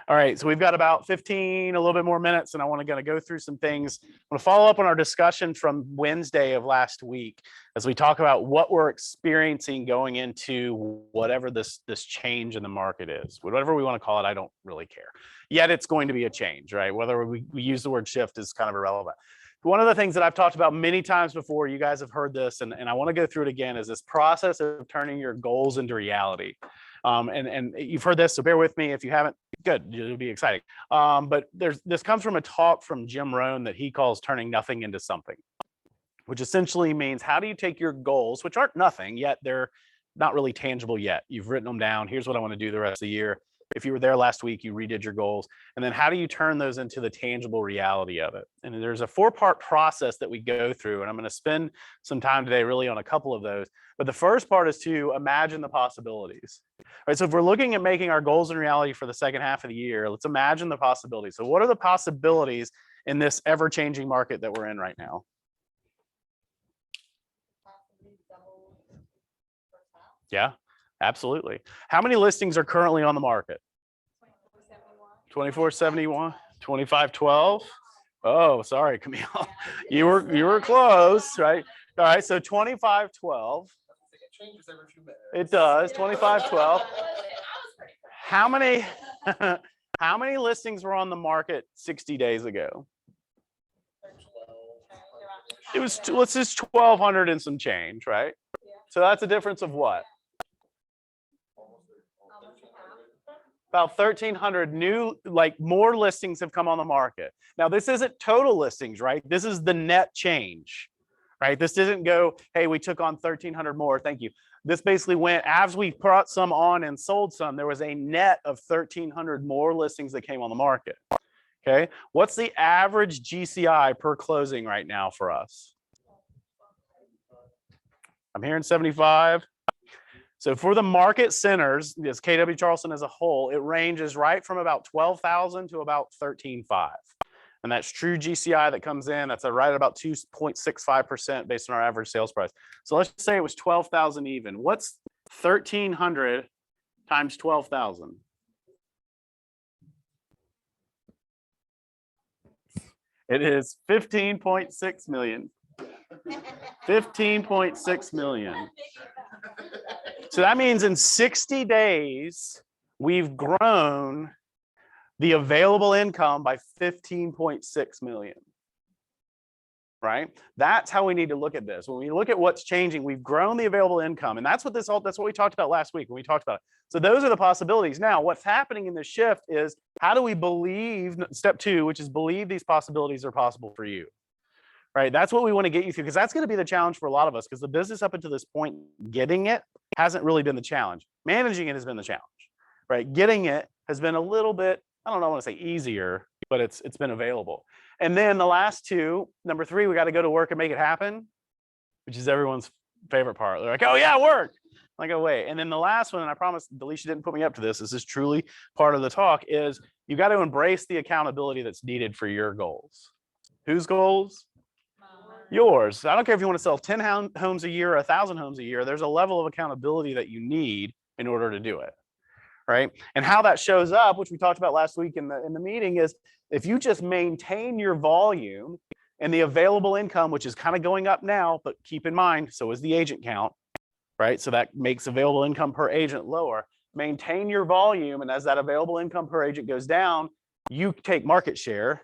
All right, so we've got about 15, a little bit more minutes, and I want to go through some things. I want to follow up on our discussion from Wednesday of last week as we talk about what we're experiencing going into whatever this change in the market is. Whatever we want to call it, I don't really care. Yet it's going to be a change, right? Whether we use the word shift is kind of irrelevant. One of the things that I've talked about many times before, you guys have heard this, and I want to go through it again, is this process of turning your goals into reality. And you've heard this, so bear with me if you haven't. Good, it'll be exciting. But this comes from a talk from Jim Rohn that he calls turning nothing into something, which essentially means how do you take your goals, which aren't nothing yet, they're not really tangible yet. You've written them down. Here's what I want to do the rest of the year. If you were there last week, you redid your goals. And then how do you turn those into the tangible reality of it? And there's a 4-part process that we go through. And I'm going to spend some time today really on a couple of those. But the first part is to imagine the possibilities. All right, so if we're looking at making our goals in reality for the second half of the year, let's imagine the possibilities. So what are the possibilities in this ever-changing market that we're in right now? Yeah. Absolutely. How many listings are currently on the market? 2471, 2512. Oh, sorry, Camille. You were close, right? All right, so 2512. It changes every few minutes. It does. 2512. How many listings were on the market 60 days ago? It was, let's just 1,200 and some change, right? So that's a difference of what? About 1,300 new, more listings have come on the market. Now, this isn't total listings, right? This is the net change, right? This didn't go, hey, we took on 1,300 more, thank you. This basically went, as we brought some on and sold some, there was a net of 1,300 more listings that came on the market, okay? What's the average GCI per closing right now for us? I'm hearing 75. So for the market centers, this KW Charleston as a whole, it ranges right from about 12,000 to about 13,500. And that's true GCI that comes in. That's right at about 2.65% based on our average sales price. So let's say it was 12,000 even. What's 1,300 times 12,000? It is 15.6 million. 15.6 million. So that means in 60 days, we've grown the available income by 15.6 million. Right? That's how we need to look at this. When we look at what's changing, we've grown the available income. And that's what that's what we talked about last week when we talked about it. So those are the possibilities. Now, what's happening in the shift is how do we believe, step 2, which is believe these possibilities are possible for you. Right? That's what we want to get you through, because that's going to be the challenge for a lot of us, because the business up until this point, getting it hasn't really been the challenge. Managing it has been the challenge. Right? Getting it has been a little bit, I don't know, I want to say easier, but it's been available. And then the last 2, number 3, we got to go to work and make it happen, which is everyone's favorite part. They're like, oh yeah, work. I'm like, oh wait. And then the last one, and I promise Delisha didn't put me up to this. This is truly part of the talk, is you got to embrace the accountability that's needed for your goals. Whose goals? Yours. I don't care if you want to sell 10 homes a year or 1,000 homes a year. There's a level of accountability that you need in order to do it. Right? And how that shows up, which we talked about last week in the meeting, is if you just maintain your volume and the available income, which is kind of going up now, but keep in mind, so is the agent count, right? So that makes available income per agent lower. Maintain your volume, and as that available income per agent goes down, you take market share.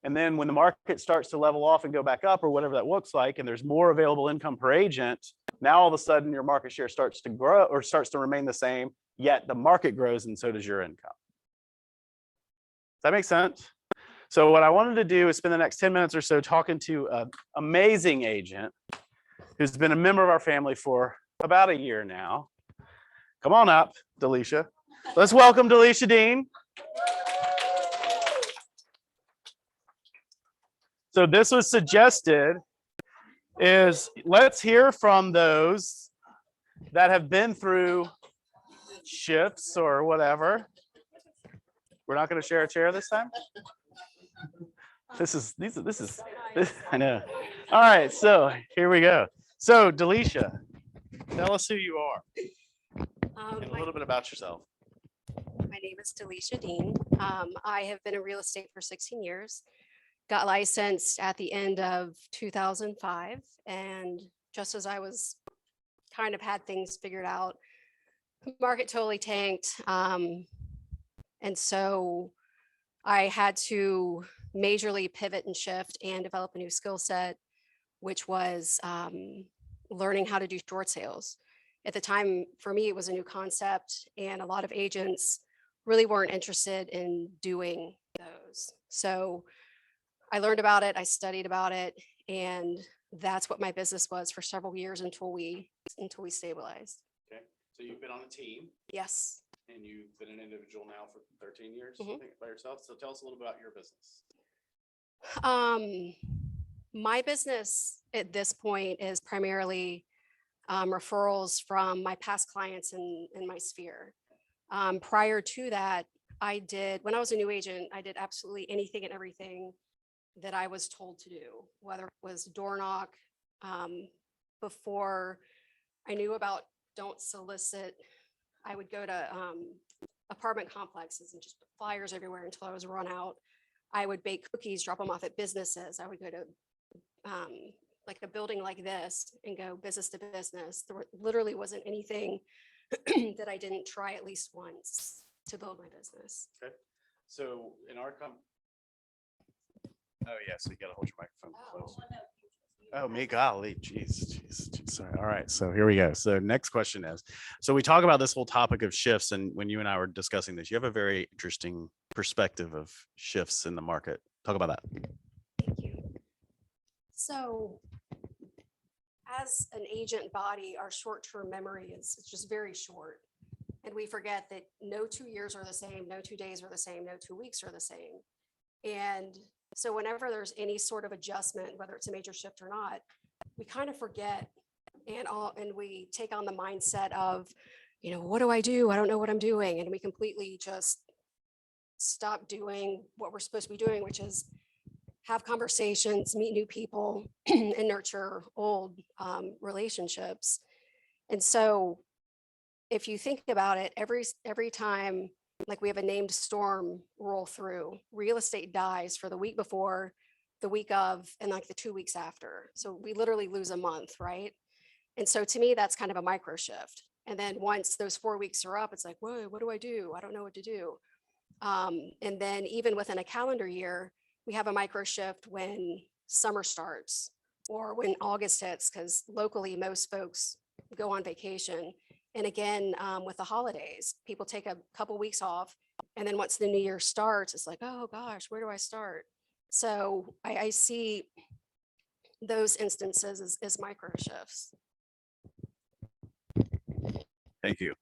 And then when the market starts to level off and go back up, or whatever that looks like, and there's more available income per agent, now all of a sudden your market share starts to grow or starts to remain the same, yet the market grows and so does your income. Does that make sense? So what I wanted to do is spend the next 10 minutes or so talking to an amazing agent who's been a member of our family for about a year now. Come on up, Delisha. Let's welcome Delisha Dean. So this was suggested is let's hear from those that have been through shifts or whatever. We're not going to share a chair this time. This is I know. All right, so here we go. So Delisha, tell us who you are and a little bit about yourself. My name is Delisha Dean. I have been in real estate for 16 years. Got licensed at the end of 2005, and just as I was kind of had things figured out, the market totally tanked. And so I had to majorly pivot and shift and develop a new skill set, which was learning how to do short sales. At the time, for me, it was a new concept, and a lot of agents really weren't interested in doing those. So I learned about it, I studied about it, and that's what my business was for several years until we stabilized. Okay, so you've been on a team. Yes. And you've been an individual now for 13 years, I Mhm. think, by yourself. So tell us a little about your business. My business at this point is primarily referrals from my past clients in my sphere. Prior to that, when I was a new agent, I did absolutely anything and everything that I was told to do, whether it was door knock. Before I knew about don't solicit, I would go to apartment complexes and just put flyers everywhere until I was run out. I would bake cookies, drop them off at businesses. I would go to like a building like this and go business to business. There literally wasn't anything that I didn't try at least once to build my business. Okay. So in our oh yeah, so you gotta hold your microphone close. Oh, me, golly, jeez. Sorry. All right, so here we go. So next question is, so we talk about this whole topic of shifts, and when you and I were discussing this, you have a very interesting perspective of shifts in the market. Talk about that. Thank you. So as an agent body, our short-term memory is just very short. And we forget that no 2 years are the same, no 2 days are the same, no 2 weeks are the same. And so whenever there's any sort of adjustment, whether it's a major shift or not, we kind of forget and we take on the mindset of, what do I do? I don't know what I'm doing. And we completely just stop doing what we're supposed to be doing, which is have conversations, meet new people, and nurture old relationships. And so if you think about it, every time, like we have a named storm roll through, real estate dies for the week before, the week of, and like the 2 weeks after. So we literally lose a month, right? And so to me, that's kind of a micro shift. And then once those 4 weeks are up, it's like, whoa, what do I do? I don't know what to do. And then even within a calendar year, we have a micro shift when summer starts or when August hits, because locally most folks go on vacation. And again, with the holidays, people take a couple weeks off. And then once the new year starts, it's like, oh gosh, where do I start? So I see those instances as micro shifts. Thank you.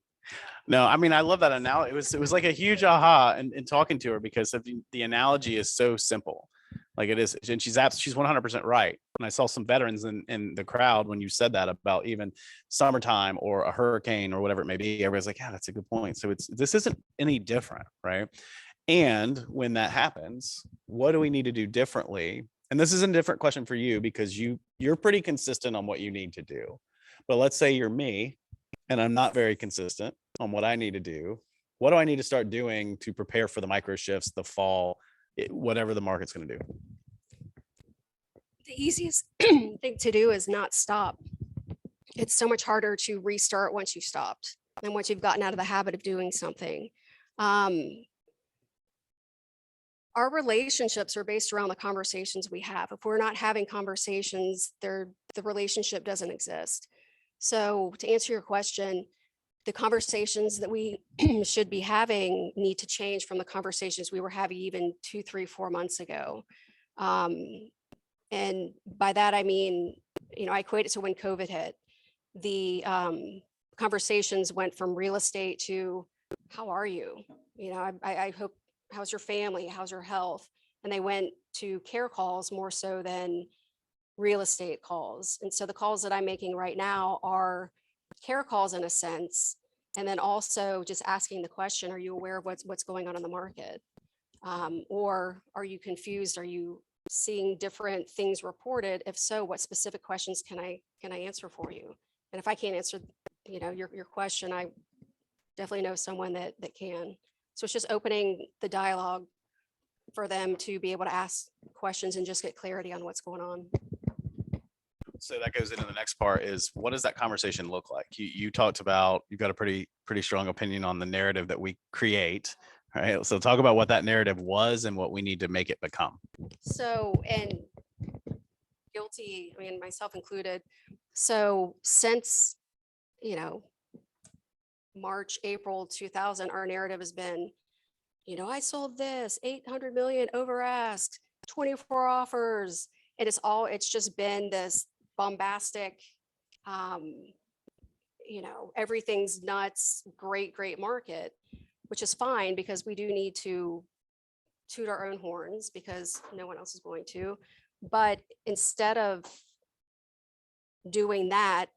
No, I mean, I love that analogy. It was like a huge aha in talking to her, because of the analogy is so simple. Like it is, and she's 100% right. And I saw some veterans in the crowd when you said that about even summertime or a hurricane or whatever it may be. Everybody's like, yeah, that's a good point. So this isn't any different, right? And when that happens, what do we need to do differently? And this is a different question for you, because you're pretty consistent on what you need to do. But let's say you're me, and I'm not very consistent on what I need to do. What do I need to start doing to prepare for the micro shifts, the fall, whatever the market's going to do? The easiest thing to do is not stop. It's so much harder to restart once you've stopped and once you've gotten out of the habit of doing something. Our relationships are based around the conversations we have. If we're not having conversations, the relationship doesn't exist. So to answer your question, the conversations that we should be having need to change from the conversations we were having even 2, 3, 4 months ago. And by that, I mean, I equate it to when COVID hit. The conversations went from real estate to how are you? I hope, how's your family? How's your health? And they went to care calls more so than real estate calls. And so the calls that I'm making right now are care calls in a sense. And then also just asking the question, are you aware of what's going on in the market? Or are you confused? Are you seeing different things reported? If so, what specific questions can I answer for you? And if I can't answer, your question, I definitely know someone that can. So it's just opening the dialogue for them to be able to ask questions and just get clarity on what's going on. So that goes into the next part is, what does that conversation look like? You talked about, you've got a pretty strong opinion on the narrative that we create, right? So talk about what that narrative was and what we need to make it become. So, and guilty, I mean, myself included. So since, March, April 2000, our narrative has been, I sold this 800 million over ask, 24 offers. And it's just been this bombastic, everything's nuts, great market, which is fine because we do need to toot our own horns because no one else is going to. But instead of doing that,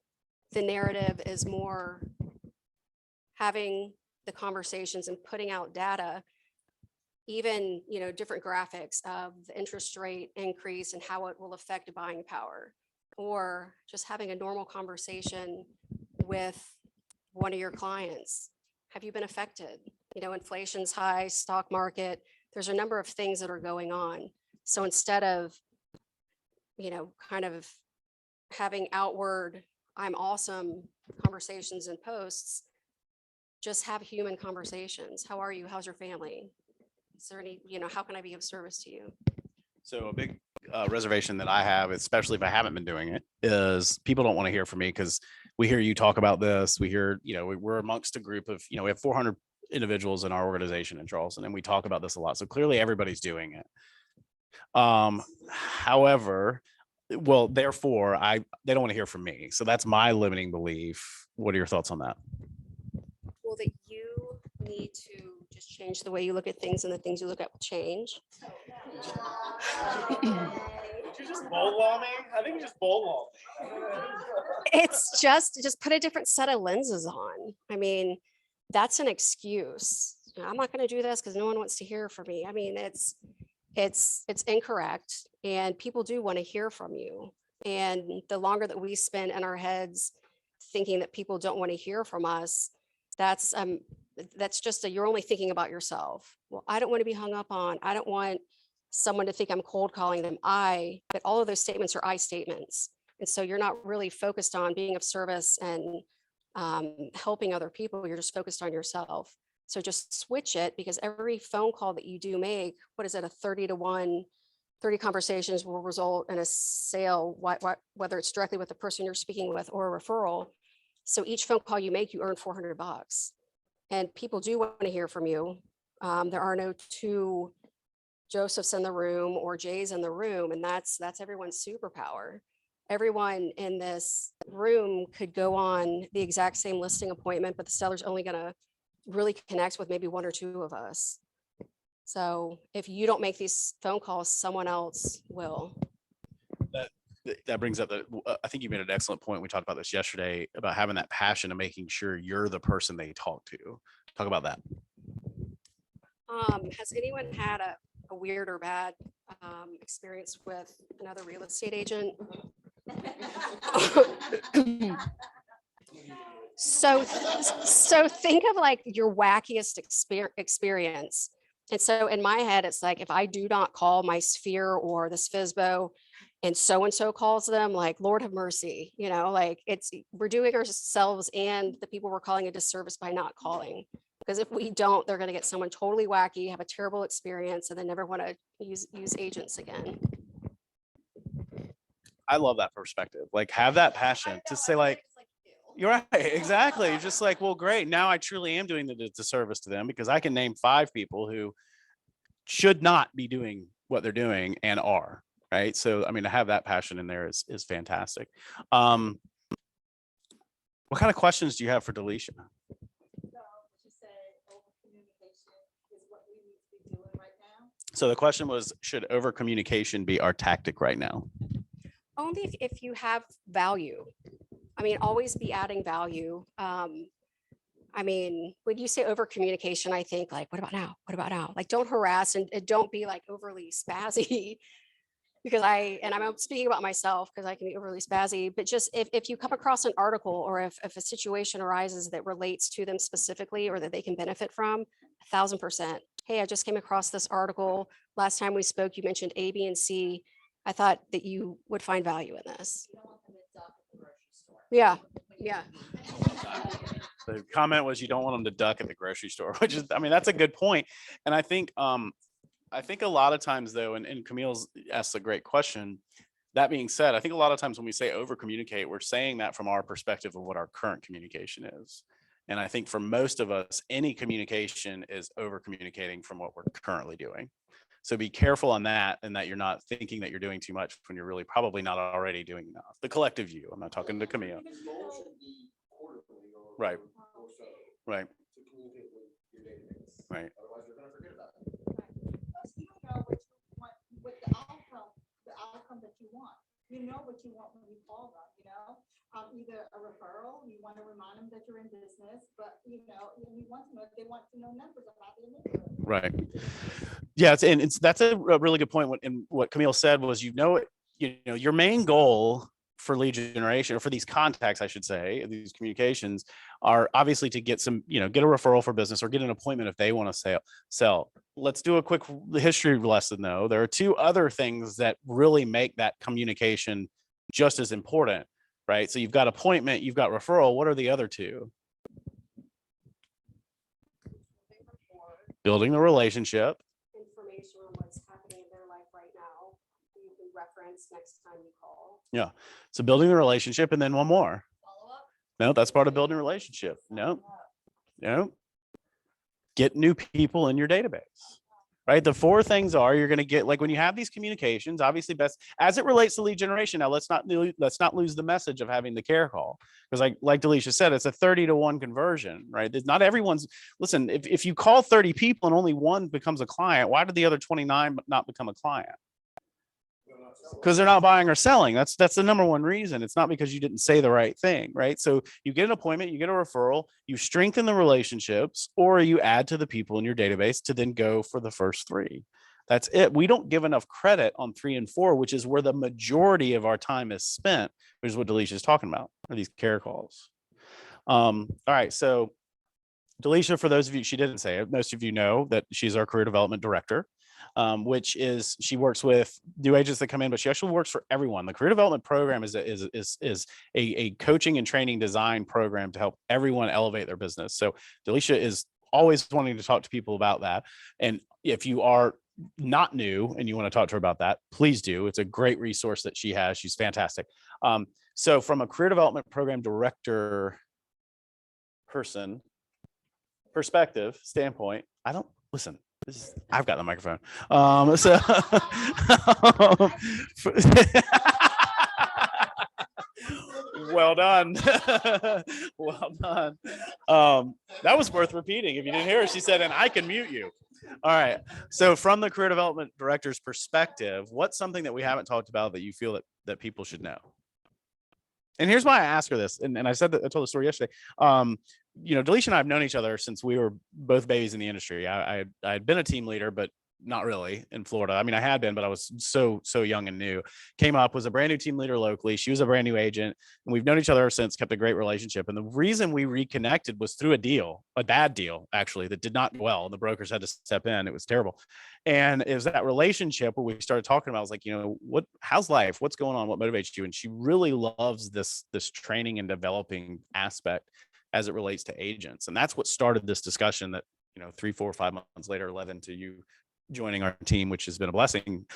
the narrative is more having the conversations and putting out data, even, different graphics of the interest rate increase and how it will affect buying power, or just having a normal conversation with one of your clients. Have you been affected? Inflation's high, stock market, there's a number of things that are going on. So instead of, kind of having outward, I'm awesome conversations and posts, just have human conversations. How are you? How's your family? Is there any, how can I be of service to you? So a big reservation that I have, especially if I haven't been doing it, is people don't want to hear from me because we hear you talk about this. We hear, we're amongst a group of, we have 400 individuals in our organization in Charleston, and we talk about this a lot. So clearly everybody's doing it. However, therefore, they don't want to hear from me. So that's my limiting belief. What are your thoughts on that? Well, that you need to just change the way you look at things, and the things you look at will change. Did you just bowl me? I think you just bowl me. It's just put a different set of lenses on. I mean, that's an excuse. I'm not going to do this because no one wants to hear from me. I mean, it's incorrect, and people do want to hear from you. And the longer that we spend in our heads thinking that people don't want to hear from us, that's just you're only thinking about yourself. Well, I don't want to be hung up on. I don't want someone to think I'm cold calling them. But all of those statements are I statements. And so you're not really focused on being of service and helping other people. You're just focused on yourself. So just switch it, because every phone call that you do make, what is it, a 30-to-1, 30 conversations will result in a sale, whether it's directly with the person you're speaking with or a referral. So each phone call you make, you earn $400. And people do want to hear from you. There are no two Josephs in the room or Jays in the room, and that's everyone's superpower. Everyone in this room could go on the exact same listing appointment, but the seller's only going to really connect with maybe one or two of us. So if you don't make these phone calls, someone else will. That brings up that I think you made an excellent point. We talked about this yesterday about having that passion and making sure you're the person they talk to. Talk about that. Has anyone had a weird or bad experience with another real estate agent? So think of like your wackiest experience. And so in my head, it's like, if I do not call my sphere or this FSBO and so calls them, like, Lord have mercy, like we're doing ourselves and the people we're calling a disservice by not calling. Because if we don't, they're going to get someone totally wacky, have a terrible experience, and then never want to use agents again. I love that perspective. Like, have that passion to say, like, you're right. Exactly. You're just like, well, great. Now I truly am doing the disservice to them, because I can name 5 people who should not be doing what they're doing and are. Right. So, I mean, to have that passion in there is fantastic. What kind of questions do you have for Delisha? So the question was, should over communication be our tactic right now? Only if you have value. I mean, always be adding value. I mean, when you say over communication, I think like, what about now? What about now? Like, don't harass and don't be like overly spazzy, because I'm speaking about myself because I can be overly spazzy, but just if you come across an article or if a situation arises that relates to them specifically or that they can benefit from, 1000%. Hey, I just came across this article. Last time we spoke, you mentioned A, B, and C. I thought that you would find value in this. Yeah. The comment was, you don't want them to duck at the grocery store, which is, I mean, that's a good point. And I think a lot of times though, and Camille's asked a great question. That being said, I think a lot of times when we say over communicate, we're saying that from our perspective of what our current communication is. And I think for most of us, any communication is over communicating from what we're currently doing. So be careful on that, and that you're not thinking that you're doing too much when you're really probably not already doing enough. The collective view. I'm not talking to Camille. Right. Right. Right. With the outcome that you want. You know what you want when you call them, either a referral, you want to remind them that you're in business, but you want to know if they want to know numbers about their neighborhood. Right. Yeah, that's a really good point. What Camille said was, your main goal for lead generation, or for these contacts, I should say, these communications, are obviously to get some, get a referral for business or get an appointment if they want to sell. Let's do a quick history lesson though. There are 2 other things that really make that communication just as important, right? So you've got appointment, you've got referral. What are the other 2? Building the relationship. Information on what's happening in their life right now, you can reference next time you call. Yeah. So building the relationship, and then one more. No, that's part of building a relationship. No. Get new people in your database, right? The 4 things are, you're going to get, like, when you have these communications, obviously best as it relates to lead generation. Now let's not lose the message of having the care call, because like Delisha said, it's a 30-to-1 conversion, right? Not everyone's, listen, if you call 30 people and only 1 becomes a client, why did the other 29 not become a client? Because they're not buying or selling. That's the number one reason. It's not because you didn't say the right thing, right? So you get an appointment, you get a referral, you strengthen the relationships, or you add to the people in your database to then go for the first 3. That's it. We don't give enough credit on 3 and 4, which is where the majority of our time is spent, which is what Delisha is talking about, are these care calls. All right. So Delisha, for those of you, she didn't say it, most of you know that she's our career development director. which is she works with new agents that come in, but she actually works for everyone. The career development program is a coaching and training design program to help everyone elevate their business. So Delisha is always wanting to talk to people about that. And if you are not new and you want to talk to her about that, please do. It's a great resource that she has. She's fantastic. So from a career development program director perspective standpoint, I don't listen. I've got the microphone. Well done. Well done. That was worth repeating. If you didn't hear it, she said, and I can mute you. All right. So from the career development director's perspective, what's something that we haven't talked about that you feel that people should know? And here's why I ask her this. And I said that I told the story yesterday. Delisha and I have known each other since we were both babies in the industry. I had been a team leader, but not really in Florida. I mean, I had been, but I was so young and new. Came up, was a brand new team leader locally. She was a brand new agent, and we've known each other since, kept a great relationship. And the reason we reconnected was through a bad deal, actually, that did not go well. And the brokers had to step in. It was terrible. And it was that relationship where we started talking about, I was like, how's life? What's going on? What motivates you? And she really loves this training and developing aspect as it relates to agents. And that's what started this discussion that, 3, 4, 5 months later led into you joining our team, which has been a blessing.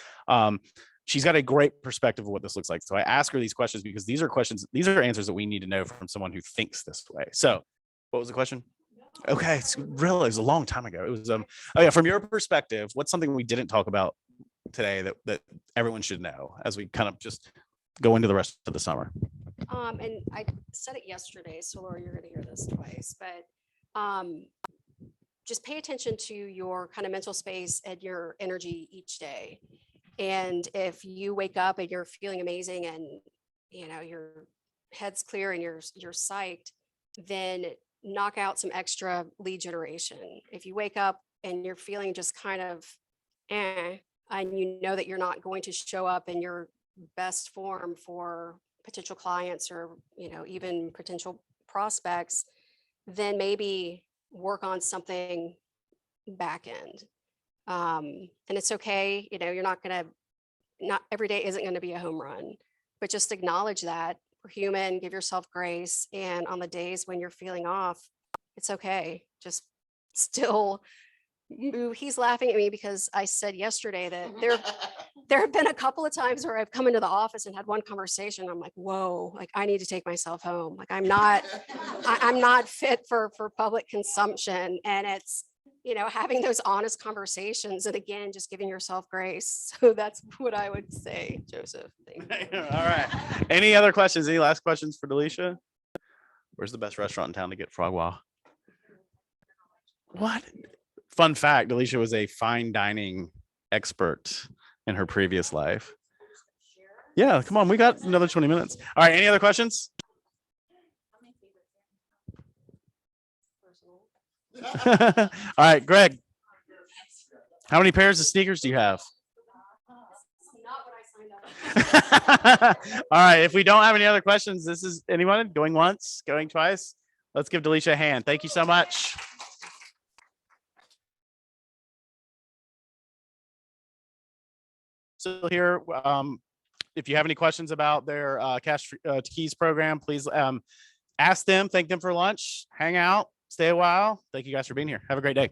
She's got a great perspective of what this looks like. So I ask her these questions because these are answers that we need to know from someone who thinks this way. So what was the question? Okay. It was a long time ago. It was, from your perspective, what's something we didn't talk about today that everyone should know as we kind of just go into the rest of the summer? And I said it yesterday, so Laura, you're gonna hear this twice, but just pay attention to your kind of mental space and your energy each day. And if you wake up and you're feeling amazing and your head's clear and you're psyched, then knock out some extra lead generation. If you wake up and you're feeling just kind of and that you're not going to show up in your best form for potential clients or even potential prospects, then maybe work on something back end. And it's okay, not every day isn't going to be a home run, but just acknowledge that we're human, give yourself grace. And on the days when you're feeling off, it's okay. Just still move. He's laughing at me because I said yesterday that there have been a couple of times where I've come into the office and had one conversation. I'm like, whoa, like I need to take myself home. Like I'm not fit for public consumption. And it's, having those honest conversations and again, just giving yourself grace. So that's what I would say, Joseph. Thank you. All right. Any other questions? Any last questions for Delisha? Where's the best restaurant in town to get frog wow? What? Fun fact, Delisha was a fine dining expert in her previous life. Yeah, come on. We got another 20 minutes. All right. Any other questions? All right, Greg. How many pairs of sneakers do you have? All right. If we don't have any other questions, this is anyone going once, going twice. Let's give Delisha a hand. Thank you so much. So here, if you have any questions about their Cash to Keys program, please ask them, thank them for lunch, hang out, stay a while. Thank you guys for being here. Have a great day.